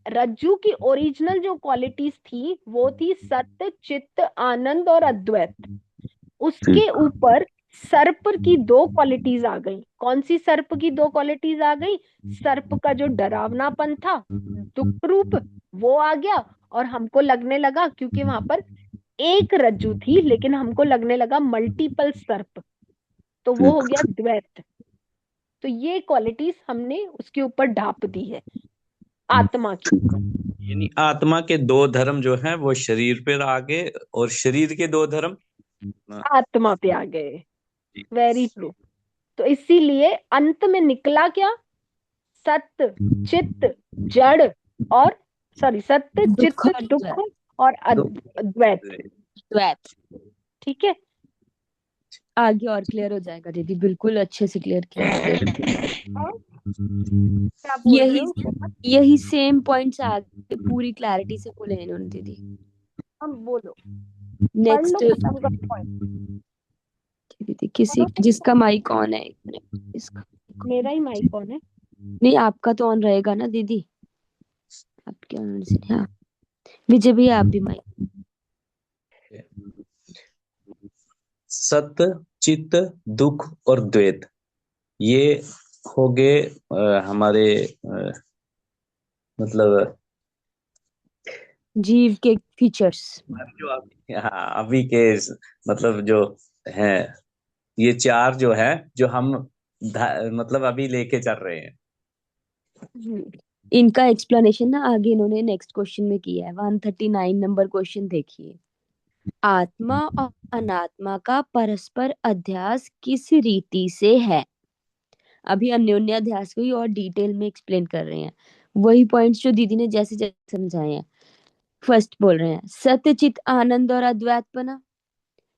रज्जू की ओरिजिनल जो क्वालिटीज थी वो थी सत्य, चित्त, आनंद और अद्वैत। उसके ठीक ऊपर सर्प की दो क्वालिटीज आ गई। कौन सी सर्प की दो क्वालिटीज आ गई? सर्प का जो डरावनापन था, दुख रूप, वो आ गया। और हमको लगने लगा, क्योंकि वहां पर एक रज्जू थी लेकिन हमको लगने लगा मल्टीपल सर्प, तो वो हो ठीक गया द्वैत। तो ये क्वालिटीज हमने उसके ऊपर ढाप दी है आत्मा की। ठीक। यानी आत्मा के दो धर्म जो हैं वो शरीर पर आ गए, और शरीर के दो धर्म आत्मा पे आ गए। Very true. तो इसीलिए अंत में निकला क्या? सत्य, चित्त, जड़, और सॉरी, सत्य, दुख चित्त, और दुख द्वैत। और तो द्वैत। द्वैत। ठीक है। आगे और क्लियर हो जाएगा दीदी, बिल्कुल अच्छे से क्लियर किया आपने। हाँ? क्या बोल रहे यही हो? यही सेम पॉइंट्स आगे पूरी क्लैरिटी से बोले हैं इन्होंने दीदी। हम बोलो, पढ़ लो, नेक्स्ट खत्म करो पॉइंट। दीदी, किसी पढ़ो। जिसका माइक ऑन है, एक मिनट इसका। मेरा ही माइक ऑन है। नहीं, आपका तो ऑन रहेगा ना दीदी, आपके ऑन से। हाँ विजय भैया, आप भी माइक। सत्य, चित्त, दुख और द्वैत, ये हो गए हमारे मतलब जीव के फीचर्स। जो अभी, हाँ, अभी के मतलब जो हैं, ये चार जो है, जो हम मतलब अभी लेके चल रहे हैं। इनका एक्सप्लेनेशन ना आगे इन्होंने नेक्स्ट क्वेश्चन में किया है। 139 नंबर क्वेश्चन देखिए। आत्मा और अनात्मा का परस्पर अध्यास किस रीति से है? अभी अन्योन्य अध्यास को ही और डिटेल में एक्सप्लेन कर रहे हैं, वही पॉइंट्स जो दीदी ने जैसे जैसे समझाए हैं। फर्स्ट बोल रहे हैं सत्य, चित, आनंद और अद्वैतपना,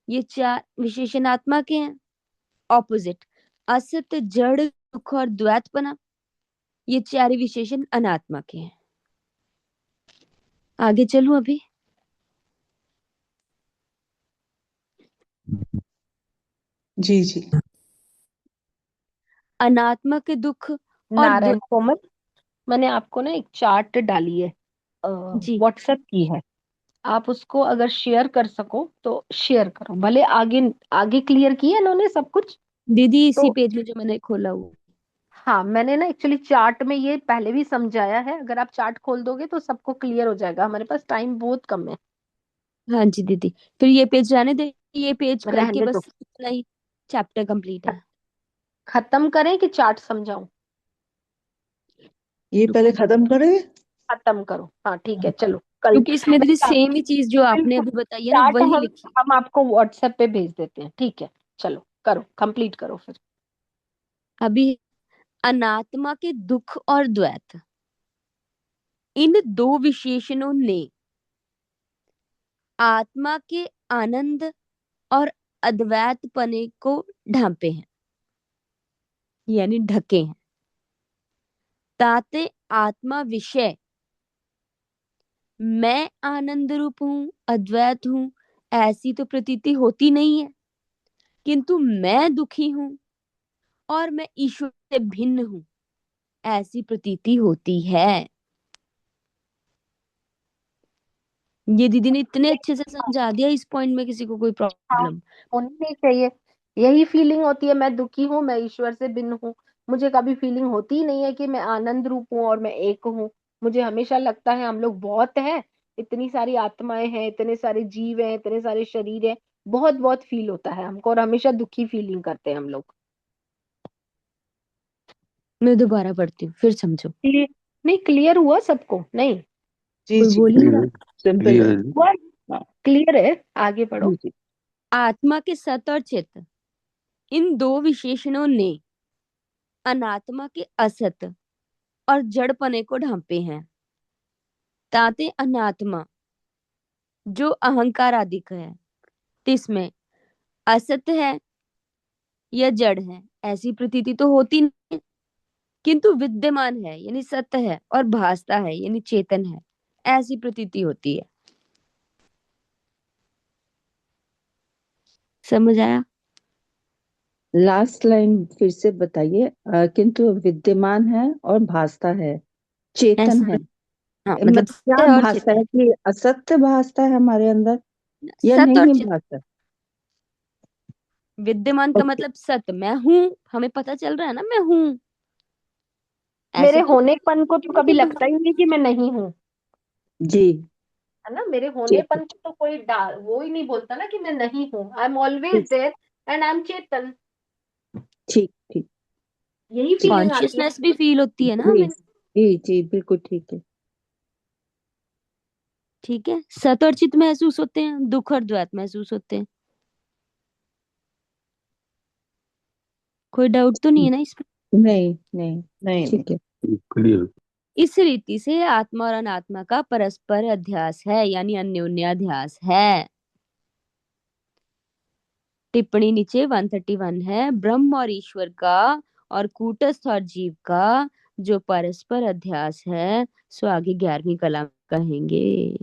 ये चार विशेषण आत्मा के हैं। ऑपोजिट, असत, जड़, दुख और द्वैतपना, ये चार विशेषण अनात्मा के हैं। आगे चलूं अभी? जी जी। अनात्मा के दुख और नारायण कोमल, मैंने आपको ना एक चार्ट डाली है, जी व्हाट्सएप की है। आप उसको अगर शेयर कर सको तो शेयर करो, भले आगे आगे क्लियर किया इन्होंने सब कुछ। दीदी, इसी तो पेज में जो मैंने खोला हुआ। हाँ, मैंने ना एक्चुअली चार्ट में ये पहले भी समझाया है। अगर आप चार्ट खोल दोगे तो सबको क्लियर हो जाएगा। हमारे पास टाइम बहुत कम है। हाँ जी दीदी, फिर ये पेज रहने दे, ये पेज करके रहने दो। बस इतना ही चैप्टर कंप्लीट है। खत्म करें कि चार्ट समझाऊं? ये पहले खत्म करें। खत्म करो, हाँ ठीक है, चलो कल क्योंकि इसमें दीदी सेम ही चीज जो आपने बिल्कुल अभी बताई है ना चार्ट वही हम लिखी है। हम आपको व्हाट्सएप पे भेज देते हैं, ठीक है? चलो करो, कंप्लीट करो फिर। अभी अनात्मा के दुख और द्वैत, इन दो विशेषणों ने आत्मा के आनंद और अद्वैत पने को ढांपे हैं, यानी ढके हैं। ताते आत्मा विषय मैं आनंद रूप हूं, अद्वैत हूं, ऐसी तो प्रतीति होती नहीं है, किंतु मैं दुखी हूं और मैं ईश्वर से भिन्न हूं, ऐसी प्रतीति होती है। ये दीदी ने इतने अच्छे से समझा दिया, इस पॉइंट में किसी को कोई हाँ, प्रॉब्लम? होनी नहीं चाहिए। यही फीलिंग होती है, मैं दुखी हूँ, मैं ईश्वर से भिन्न हूँ। मुझे कभी फीलिंग होती ही नहीं है कि मैं आनंद रूप हूँ और मैं एक हूँ। मुझे हमेशा लगता है हम लोग बहुत हैं, इतनी सारी आत्माएं हैं, इतने सारे जीव हैं, इतने सारे शरीर हैं। बहुत बहुत फील होता है हमको, और हमेशा दुखी फीलिंग करते हैं हम लोग। मैं दोबारा पढ़ती हूँ, फिर समझो। क्लियर? नहीं, क्लियर हुआ सबको? नहीं जी कोई जी, बोल ही नहीं। सिंपल क्लियर है। है जी। हुआ? हाँ क्लियर है, आगे पढ़ो। जी जी। आत्मा के सत और चित्त, इन दो विशेषणों ने अनात्मा के असत और जड़पने को ढांपे हैं। ताते अनात्मा जो अहंकार आदिक है, तिसमें असत है या जड़ है, ऐसी प्रतीति तो होती नहीं, किंतु विद्यमान है यानी सत्य है, और भासता है यानी चेतन है, ऐसी प्रतीति होती है। समझ आया? लास्ट लाइन फिर से बताइए। किंतु विद्यमान है और भासता है, चेतन ऐसा है। हाँ, मतलब मतलब क्या सत्य है और भासता चेतन। है कि असत्य भासता है हमारे अंदर या सत्य और नहीं चित, भासता? विद्यमान का ओके। मतलब सत्य, मैं हूं, हमें पता चल रहा है ना मैं हूं। मेरे ऐसे तो होनेपन को तो नहीं कभी कि तुम, लगता ही नहीं कि मैं नहीं हूँ, जी। है ना? मेरे चेतन। होनेपन को तो कोई वो ही नहीं बोलता ना कि मैं नहीं हूँ। आई एम ऑलवेज ठीक देयर एंड आई एम चेतन। ठीक ठीक। यही जी फीलिंग आती है। कॉन्शियसनेस भी फील होती है ना जी हमें। जी जी, बिल्कुल ठीक है। ठीक है, सत और चित महसूस होते हैं, दुख और द्वैत महसूस होते हैं। कोई डाउट तो नहीं है ना इसमें? नहीं नहीं, नहीं ठीक है। क्लियर। इस रीति से आत्मा और अनात्मा का परस्पर अध्यास है, यानी अन्योन्याध्यास है। टिप्पणी नीचे 131 है, ब्रह्म और ईश्वर का और कूटस्थ और जीव का जो परस्पर अध्यास है, सो आगे 11वीं कला में कहेंगे।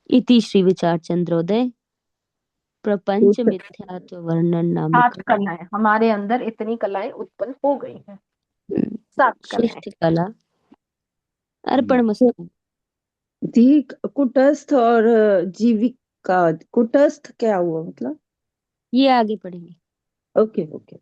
इति श्री विचार चंद्रोदय प्रपंच कूट मिथ्यात्व वर्णन सात नामक कलाएं हमारे अंदर, इतनी कलाएं उत्पन्न हो गई हैं। 7 कलाएं। शिष्ट कला अर्पण मस्तु। दी कुटस्थ और जीविका। कुटस्थ क्या हुआ मतलब? ये आगे पढ़ेंगे। Okay okay.